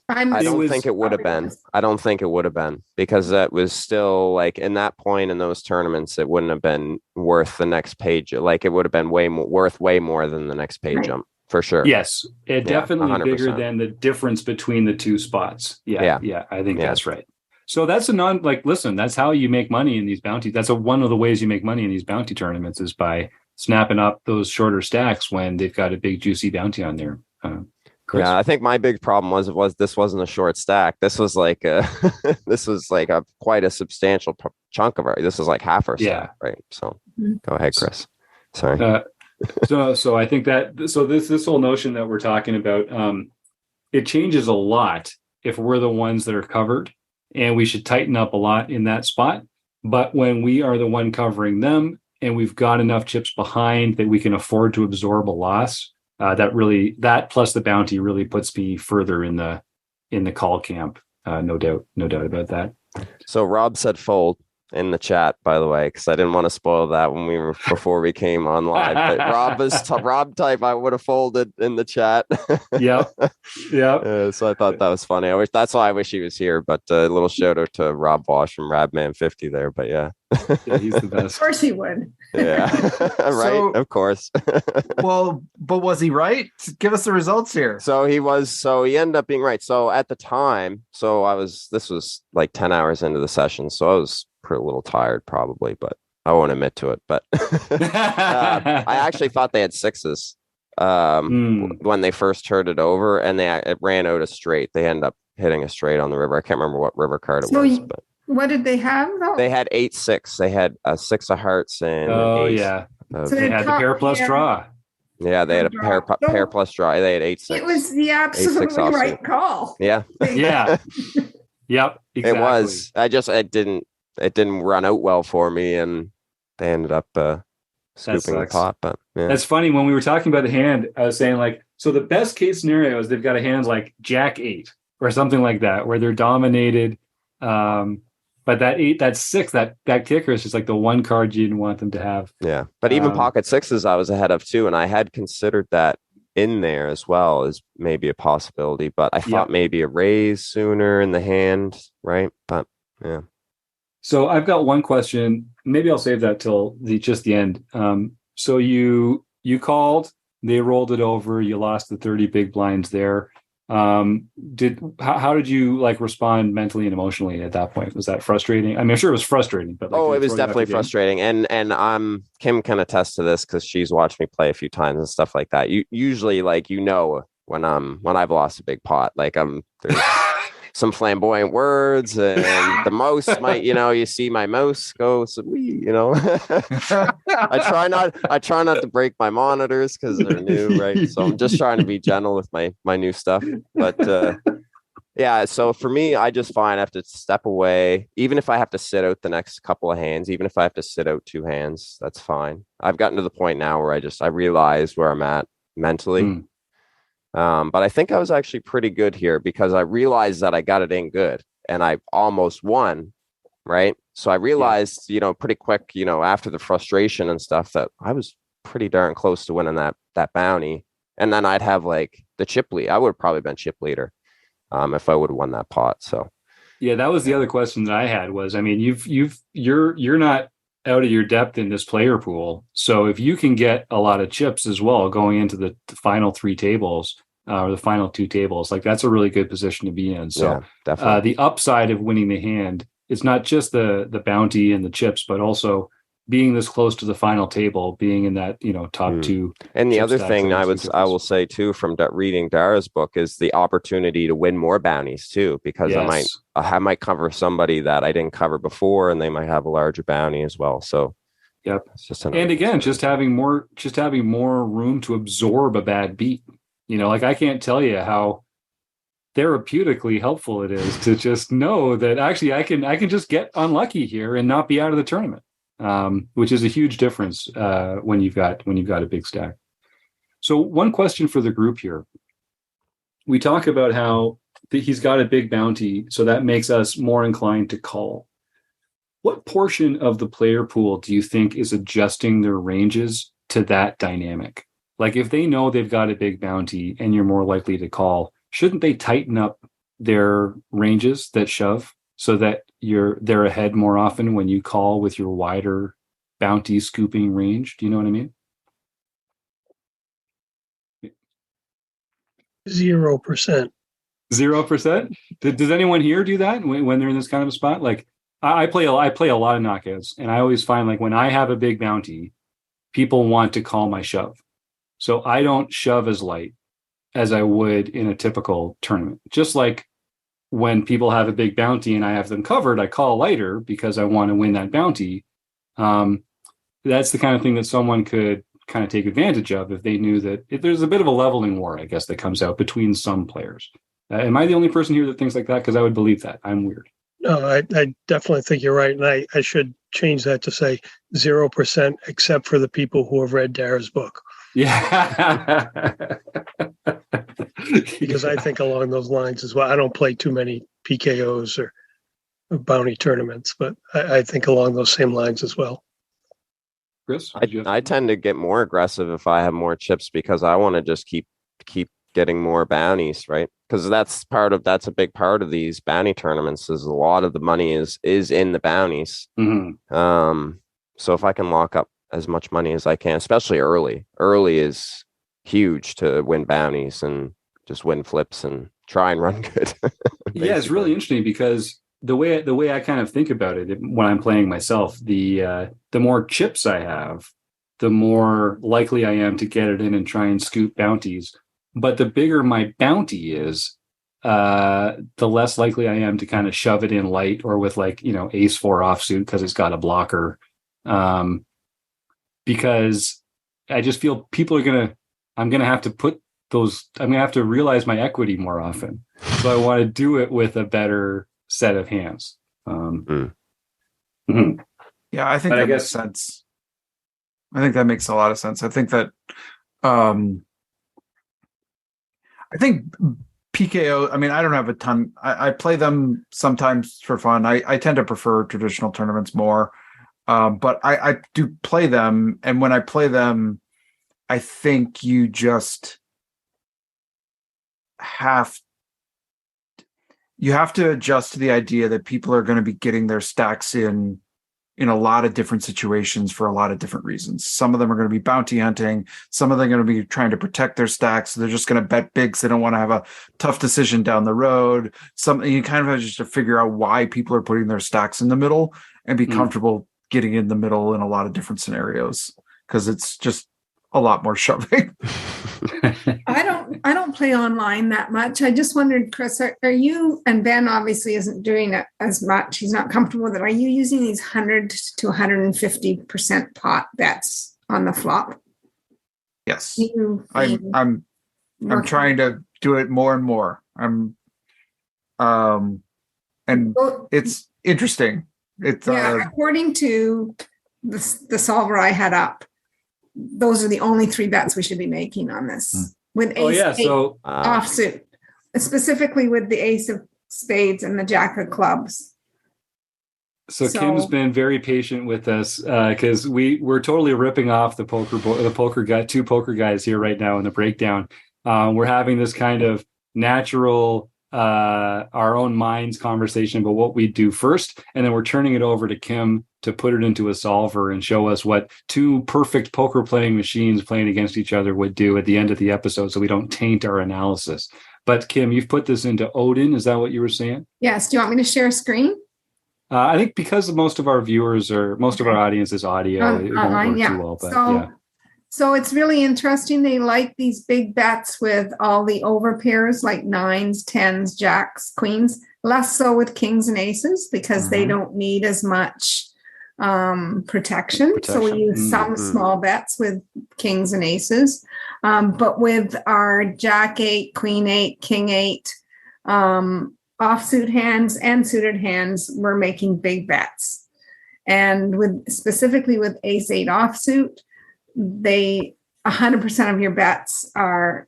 I don't think it would have been. I don't think it would have been, because that was still like, in that point in those tournaments, it wouldn't have been worth the next page. Like, it would have been worth way more than the next pay jump for sure. Yes, definitely 100%. Bigger than the difference between the two spots. Yeah. I think that's right. So that's listen, that's how you make money in these bounties. That's one of the ways you make money in these bounty tournaments, is by snapping up those shorter stacks when they've got a big juicy bounty on there. Chris? Yeah, I think my big problem was this wasn't a short stack. This was like quite a substantial chunk of it. This is like half our stack, right? So go ahead, Chris. Sorry. So I think this whole notion that we're talking about, it changes a lot if we're the ones that are covered, and we should tighten up a lot in that spot. But when we are the one covering them, and we've got enough chips behind that we can afford to absorb a loss, that plus the bounty really puts me further in the call camp. No doubt about that. So Rob said fold in the chat, by the way, because I didn't want to spoil that before we came on live. But Rob type, I would have folded in the chat. Yeah. So I thought that was funny. That's why I wish he was here. But a little shout out to Rob Bosch from Radman50 there. But yeah, he's the best. Of course he would. Yeah, right. Of course. Well, but was he right? Give us the results here. So he ended up being right. So at the time, this was like 10 hours into the session. So I was a little tired probably, but I won't admit to it. But I actually thought they had sixes when they first turned it over, and it ran out a straight. They end up hitting a straight on the river. I can't remember what river card it was. But what did they have though? They had 8-6. They had a 6 of hearts and yeah. So they had the pair plus draw. Yeah, they had a pair plus draw. They had 8-6. It was the absolutely right call. Yeah. Yeah. Yep. Exactly. It was. It didn't run out well for me, and they ended up scooping the pot. But yeah. That's funny. When we were talking about the hand, I was saying like, so the best case scenario is they've got a hand like Jack 8 or something like that, where they're dominated. But that 6, that kicker is just like the one card you didn't want them to have. Yeah. But even pocket 6s I was ahead of too. And I had considered that in there as well as maybe a possibility, but I thought maybe a raise sooner in the hand. Right. But yeah. So I've got one question. Maybe I'll save that till the end. So you called, they rolled it over, you lost the 30 big blinds there. How did you like respond mentally and emotionally at that point? Was that frustrating? I mean, I'm sure it was frustrating, but it was definitely frustrating. And Kim can attest to this because she's watched me play a few times and stuff like that. You usually when I've lost a big pot, like there's some flamboyant words, and the mouse might, you see my mouse go, I try not to break my monitors because they're new, right? So I'm just trying to be gentle with my new stuff. But yeah, so for me, I just find I have to step away, even if I have to sit out the next couple of hands, even if I have to sit out 2 hands, that's fine. I've gotten to the point now where I realize where I'm at mentally. But I think I was actually pretty good here because I realized that I got it in good and I almost won. Right. So I realized, pretty quick, after the frustration and stuff, that I was pretty darn close to winning that bounty. And then I'd have like the chip lead. I would have probably been chip leader if I would have won that pot. So yeah, that was the other question that I had was, I mean, you're not out of your depth in this player pool. So if you can get a lot of chips as well going into the final 3 tables or the final 2 tables, like that's a really good position to be in. So yeah, definitely. The upside of winning the hand is not just the bounty and the chips, but also being this close to the final table, being in that, top 2. And the other thing I will say too, from reading Dara's book, is the opportunity to win more bounties too, because I might cover somebody that I didn't cover before, and they might have a larger bounty as well. So, yep. Just having more room to absorb a bad beat. Like I can't tell you how therapeutically helpful it is to just know that actually I can just get unlucky here and not be out of the tournament. Which is a huge difference when you've got a big stack. So one question for the group here. We talk about how he's got a big bounty, so that makes us more inclined to call. What portion of the player pool do you think is adjusting their ranges to that dynamic? Like if they know they've got a big bounty and you're more likely to call, shouldn't they tighten up their ranges that shove so that they're ahead more often when you call with your wider bounty scooping range? Do you know what I mean? 0%. 0%? Does anyone here do that when they're in this kind of a spot? Like I play a lot of knockouts, and I always find like when I have a big bounty, people want to call my shove. So I don't shove as light as I would in a typical tournament. Just like when people have a big bounty and I have them covered, I call lighter because I want to win that bounty. That's the kind of thing that someone could kind of take advantage of if they knew that there's a bit of a leveling war, I guess, that comes out between some players. Am I the only person here that thinks like that? Because I would believe that. I'm weird. No, I definitely think you're right. And I should change that to say 0%, except for the people who have read Dara's book. Yeah. Because I think along those lines as well. I don't play too many PKOs or bounty tournaments, but I think along those same lines as well. Chris, I tend to get more aggressive if I have more chips because I want to just keep getting more bounties, right? Because that's a big part of these bounty tournaments. Is a lot of the money is in the bounties. Mm-hmm. So if I can lock up as much money as I can, especially early is huge to win bounties and just win flips and try and run good. Yeah, it's really interesting because the way I kind of think about it when I'm playing myself, the more chips I have, the more likely I am to get it in and try and scoop bounties. But the bigger my bounty is, the less likely I am to kind of shove it in light or with like, ace 4 offsuit because it's got a blocker. Because I just feel I'm going to have to put those, I'm going to have to realize my equity more often. So I want to do it with a better set of hands. Yeah, I think that makes sense. I think that makes a lot of sense. I think that, I think PKO, I mean, I don't have a ton. I play them sometimes for fun. I tend to prefer traditional tournaments more. But I do play them. And when I play them, I think you just have to adjust to the idea that people are going to be getting their stacks in a lot of different situations for a lot of different reasons. Some of them are going to be bounty hunting. Some of them are going to be trying to protect their stacks. So they're just going to bet big. So they don't want to have a tough decision down the road. You kind of have just to figure out why people are putting their stacks in the middle and be comfortable getting in the middle in a lot of different scenarios, because it's just a lot more shoving. I don't play online that much. I just wondered, Chris, are you, and Ben obviously isn't doing it as much. He's not comfortable with it. Are you using these 100 to 150% pot bets on the flop? Yes. I'm trying to do it more and more. And it's interesting. It's according to the solver I had up, those are the only 3 bets we should be making on this. With ace offsuit, specifically with the ace of spades and the jack of clubs. So Kim's been very patient with us because we're totally ripping off the poker guy, 2 poker guys here right now in the breakdown. We're having this kind of natural our own minds conversation about what we do first, and then we're turning it over to Kim to put it into a solver and show us what 2 perfect poker playing machines playing against each other would do at the end of the episode, so we don't taint our analysis. But Kim, you've put this into Odin. Is that what you were saying? Yes. Do you want me to share a screen? I think because most of our viewers or most of our audience is audio, it won't work too well. But So it's really interesting. They like these big bets with all the over pairs like 9s, 10s, jacks, queens, less so with kings and aces because they don't need as much protection. So we use some small bets with kings and aces. But with our jack 8, queen 8, king 8, offsuit hands and suited hands, we're making big bets. And specifically with ace 8 offsuit, 100% of your bets are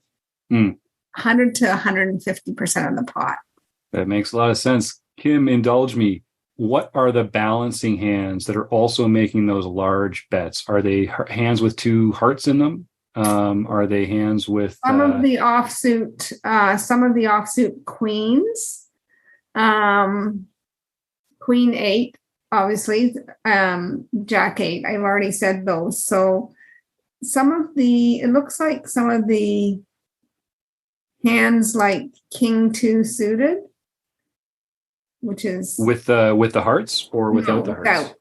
100 to 150% of the pot. That makes a lot of sense. Kim, indulge me. What are the balancing hands that are also making those large bets? Are they hands with 2 hearts in them? Are they hands with some of the offsuit queens, queen 8, obviously, jack 8. I've already said those. So it looks like some of the hands like king 2 suited, which is with the hearts or without the hearts?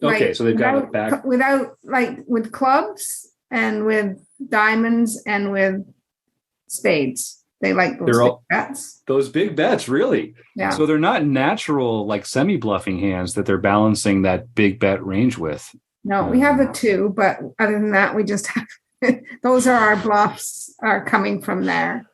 Without. Okay, so they've got it back without, like with clubs and with diamonds and with spades. They like those big bets. Those big bets, really? Yeah. So they're not natural, like semi-bluffing hands that they're balancing that big bet range with. No, we have the 2, but other than that, we just have those are our bluffs are coming from there.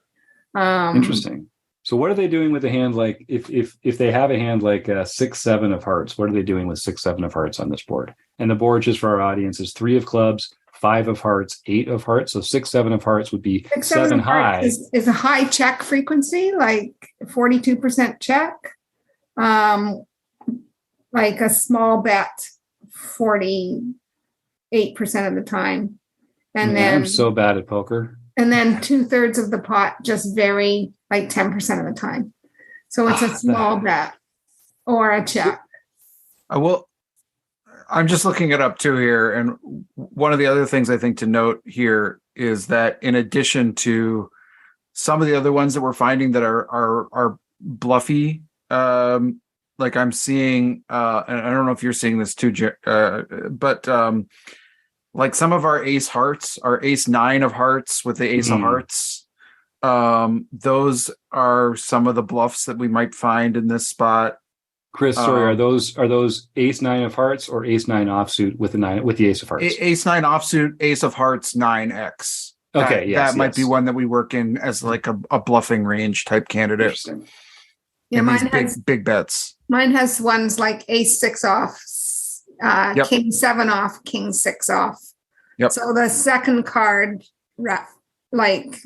Interesting. So what are they doing with a hand like if they have a hand like 6-7 of hearts? What are they doing with 6-7 of hearts on this board? And the board, just for our audience, is 3 of clubs, 5 of hearts, 8 of hearts. So 6-7 of hearts would be 7 high. Is a high check frequency, like 42% check, like a small bet 48% of the time. And then I'm so bad at poker. And then 2/3 of the pot just vary like 10% of the time. So it's a small bet or a check. I'm just looking it up too here. And one of the other things I think to note here is that in addition to some of the other ones that we're finding that are bluffy like I'm seeing, and I don't know if you're seeing this too, but like some of our ace hearts, our ace 9 of hearts with the ace of hearts, those are some of the bluffs that we might find in this spot. Chris, sorry, are those ace 9 of hearts or ace 9 offsuit with the ace of hearts? Ace 9 offsuit, ace of hearts, 9x. Okay, that might be one that we work in as like a bluffing range type candidate. Interesting. Yeah, mine has big bets. Mine has ones like ace 6 off, king 7 off, king 6 off. Yep. So the second card, like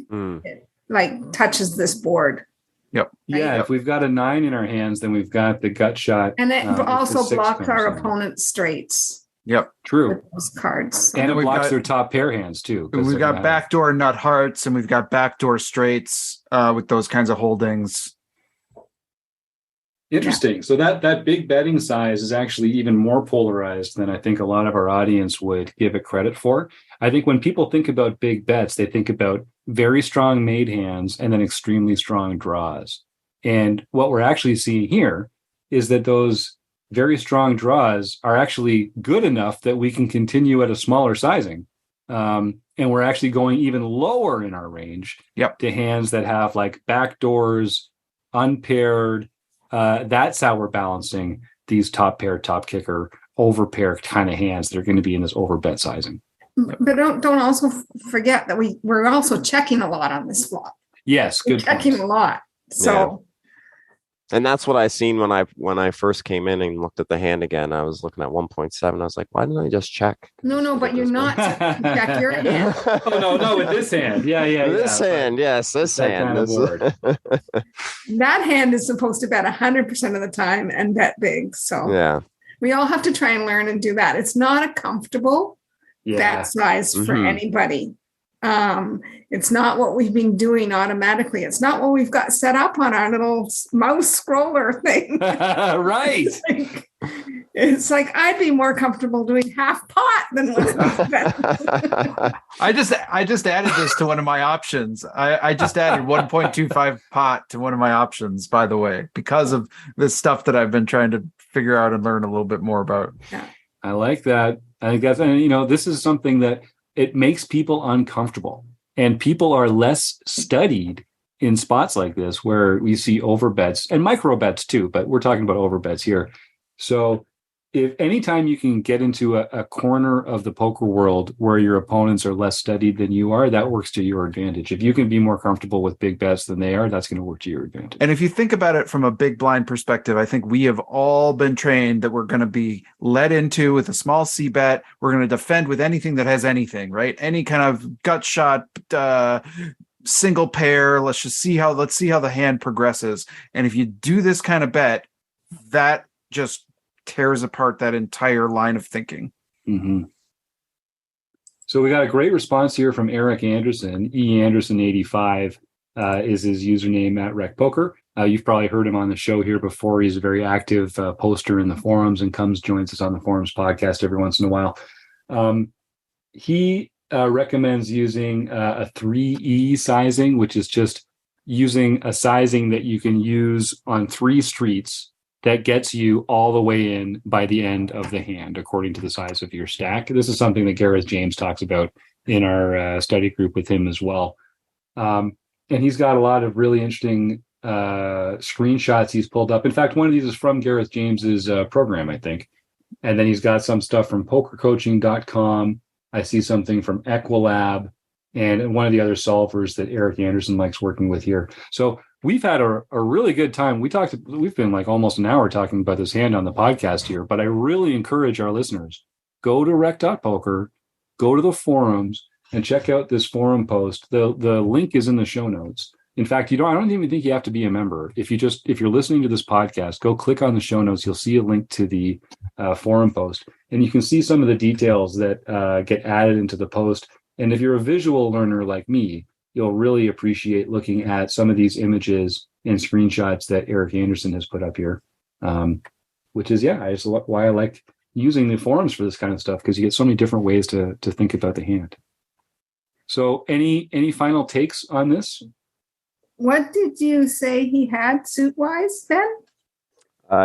touches this board. Yep. Yeah, if we've got a 9 in our hands, then we've got the gut shot, and it also blocks our opponent's straights. Yep, true. With those cards, and it blocks their top pair hands too. We've got backdoor nut hearts, and we've got backdoor straights with those kinds of holdings. Interesting. Yeah. So that big betting size is actually even more polarized than I think a lot of our audience would give it credit for. I think when people think about big bets, they think about very strong made hands and then extremely strong draws. And what we're actually seeing here is that those very strong draws are actually good enough that we can continue at a smaller sizing. And we're actually going even lower in our range to hands that have like backdoors, unpaired. That's how we're balancing these top pair, top kicker, over pair kind of hands that are going to be in this over bet sizing. But don't also forget that we're also checking a lot on this flop. Yes, good. Checking a lot. So and that's what I seen when I first came in and looked at the hand again. I was looking at 1.7. I was like, why didn't I just check? No, but you're not check your hand. No, with this hand. Yeah. This hand. That kind of board. That hand is supposed to bet 100% of the time and bet big. So we all have to try and learn and do that. It's not a comfortable bet size for anybody. It's not what we've been doing automatically. It's not what we've got set up on our little mouse scroller thing. Right. It's like I'd be more comfortable doing half pot than what I just added this to one of my options. I just added 1.25 pot to one of my options, by the way, because of this stuff that I've been trying to figure out and learn a little bit more about. Yeah. I like that. I think that's, and this is something that it makes people uncomfortable, and people are less studied in spots like this where we see overbets and micro bets too, but we're talking about overbets here. So if anytime you can get into a corner of the poker world where your opponents are less studied than you are, that works to your advantage. If you can be more comfortable with big bets than they are, that's going to work to your advantage. And if you think about it from a big blind perspective, I think we have all been trained that we're going to be led into with a small C bet. We're going to defend with anything that has anything, right? Any kind of gut shot, single pair. Let's see how the hand progresses. And if you do this kind of bet, that just tears apart that entire line of thinking. Mm-hmm. So we got a great response here from Eric Anderson. Anderson85 is his username at Rec Poker. You've probably heard him on the show here before. He's a very active poster in the forums and joins us on the forums podcast every once in a while. He recommends using a 3E sizing, which is just using a sizing that you can use on 3 streets that gets you all the way in by the end of the hand, according to the size of your stack. This is something that Gareth James talks about in our study group with him as well. And he's got a lot of really interesting screenshots he's pulled up. In fact, one of these is from Gareth James's program, I think. And then he's got some stuff from pokercoaching.com. I see something from Equilab and one of the other solvers that Eric Anderson likes working with here. So we've had a really good time. We've been like almost an hour talking about this hand on the podcast here, but I really encourage our listeners, go to rec.poker, go to the forums and check out this forum post. The link is in the show notes. In fact, I don't even think you have to be a member. If you're listening to this podcast, go click on the show notes. You'll see a link to the forum post, and you can see some of the details that get added into the post. And if you're a visual learner like me, you'll really appreciate looking at some of these images and screenshots that Eric Anderson has put up here, which is, why I like using the forums for this kind of stuff, because you get so many different ways to think about the hand. So any final takes on this? What did you say he had suit-wise, Ben?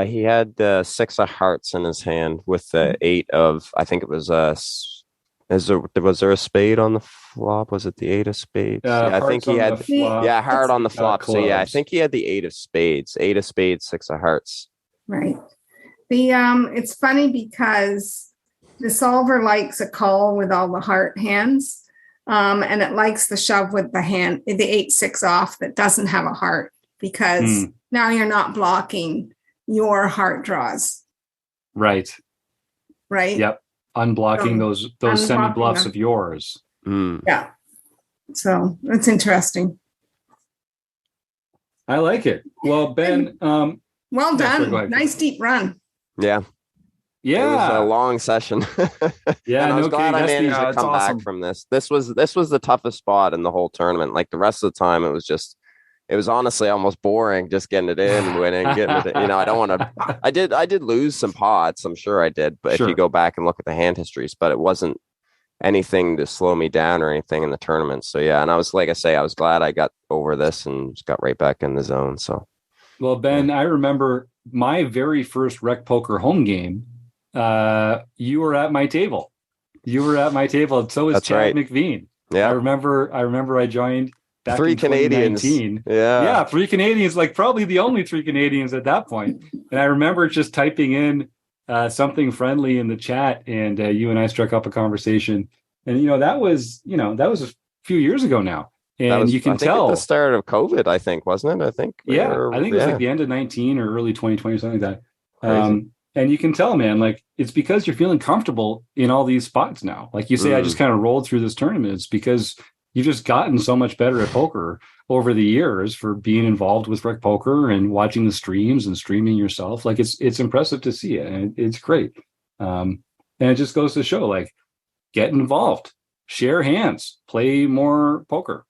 He had the 6 of hearts in his hand with the 8 of, I think it was was there a spade on the flop? Was it the 8 of spades? I think he had heart on the flop. So yeah, I think he had the 8 of spades, 6 of hearts. Right. It's funny because the solver likes a call with all the heart hands, and it likes the shove with the 8-6 off that doesn't have a heart, because now you're not blocking your heart draws. Right. Yep. Unblocking those semi bluffs of yours. Yeah. So that's interesting. I like it. Well, Ben, well done. Nice deep run. Yeah. It was a long session. Yeah. And I was glad I managed to come back from this. This was the toughest spot in the whole tournament. Like the rest of the time, it was honestly almost boring just getting it in, winning, getting it in. I don't want to. I did lose some pots. I'm sure I did. But if you go back and look at the hand histories, but it wasn't anything to slow me down or anything in the tournament. So yeah, and I was, like I say, I was glad I got over this and just got right back in the zone. So, well, Ben, I remember my very first Rec Poker home game. You were at my table. And so was Chad McVean. Yeah, I remember I joined. Back 3 Canadians. Yeah, 3 Canadians, like probably the only 3 Canadians at that point. And I remember just typing in something friendly in the chat, and you and I struck up a conversation. And that was a few years ago now. And you can tell at the start of COVID, I think, wasn't it? I think it was like the end of 19 or early 2020 or something like that. And you can tell, man, like it's because you're feeling comfortable in all these spots now. Like you say, I just kind of rolled through this tournament. It's because you've just gotten so much better at poker over the years for being involved with Rec Poker and watching the streams and streaming yourself. Like it's impressive to see it, and it's great. And it just goes to show, like, get involved, share hands, play more poker.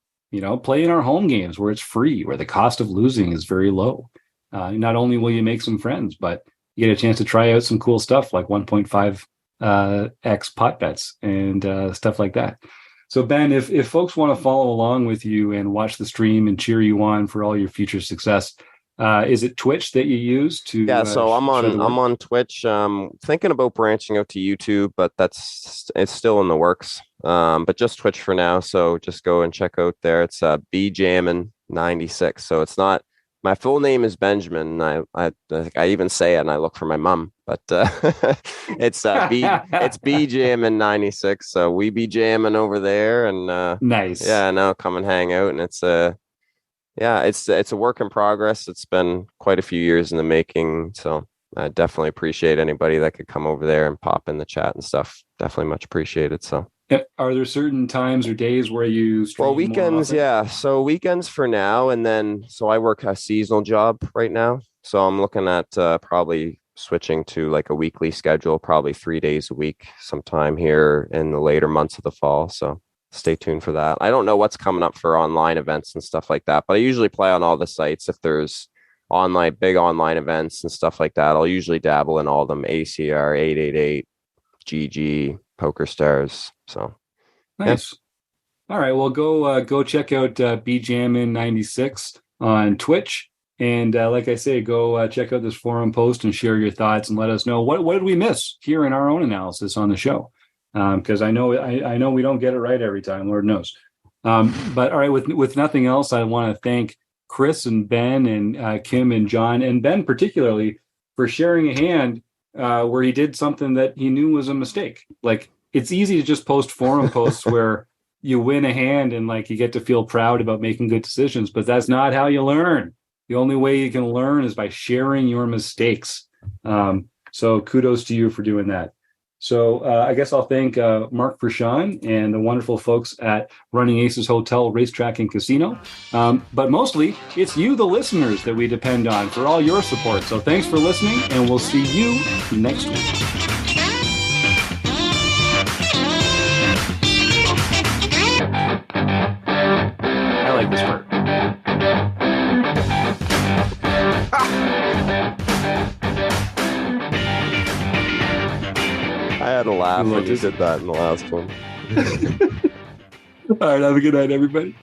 Play in our home games where it's free, where the cost of losing is very low. Not only will you make some friends, but you get a chance to try out some cool stuff like 1.5x pot bets and stuff like that. So Ben, if folks want to follow along with you and watch the stream and cheer you on for all your future success, is it Twitch that you use to? Yeah, so I'm on Twitch. Thinking about branching out to YouTube, but it's still in the works. But just Twitch for now. So just go and check out there. It's BJammin96. So it's not. My full name is Benjamin. I even say it, and I look for my mom, but it's BJammin96. So we be jamming over there, and nice. Yeah, now come and hang out, and it's a work in progress. It's been quite a few years in the making, so I definitely appreciate anybody that could come over there and pop in the chat and stuff. Definitely much appreciated. So. Are there certain times or days where you stream? Well, weekends, yeah. So weekends for now, and then I work a seasonal job right now. So I'm looking at probably switching to like a weekly schedule, probably 3 days a week, sometime here in the later months of the fall. So stay tuned for that. I don't know what's coming up for online events and stuff like that, but I usually play on all the sites. If there's big online events and stuff like that, I'll usually dabble in all of them: ACR, 888, GG, Poker Stars. So nice. Yeah. All right. Well, go check out BJammin96 on Twitch, and like I say, go check out this forum post and share your thoughts and let us know what did we miss here in our own analysis on the show, because I know we don't get it right every time, Lord knows. But all right, with nothing else, I want to thank Chris and Ben and Kim and John, and Ben particularly, for sharing a hand where he did something that he knew was a mistake. Like, it's easy to just post forum posts where you win a hand and like you get to feel proud about making good decisions, but that's not how you learn. The only way you can learn is by sharing your mistakes. So kudos to you for doing that. So I guess I'll thank Mark Vershawn and the wonderful folks at Running Aces Hotel, Racetrack, and Casino. But mostly, it's you, the listeners, that we depend on for all your support. So thanks for listening, and we'll see you next week. I like this part. I had a laugh when you did that in the last one. All right, have a good night, everybody.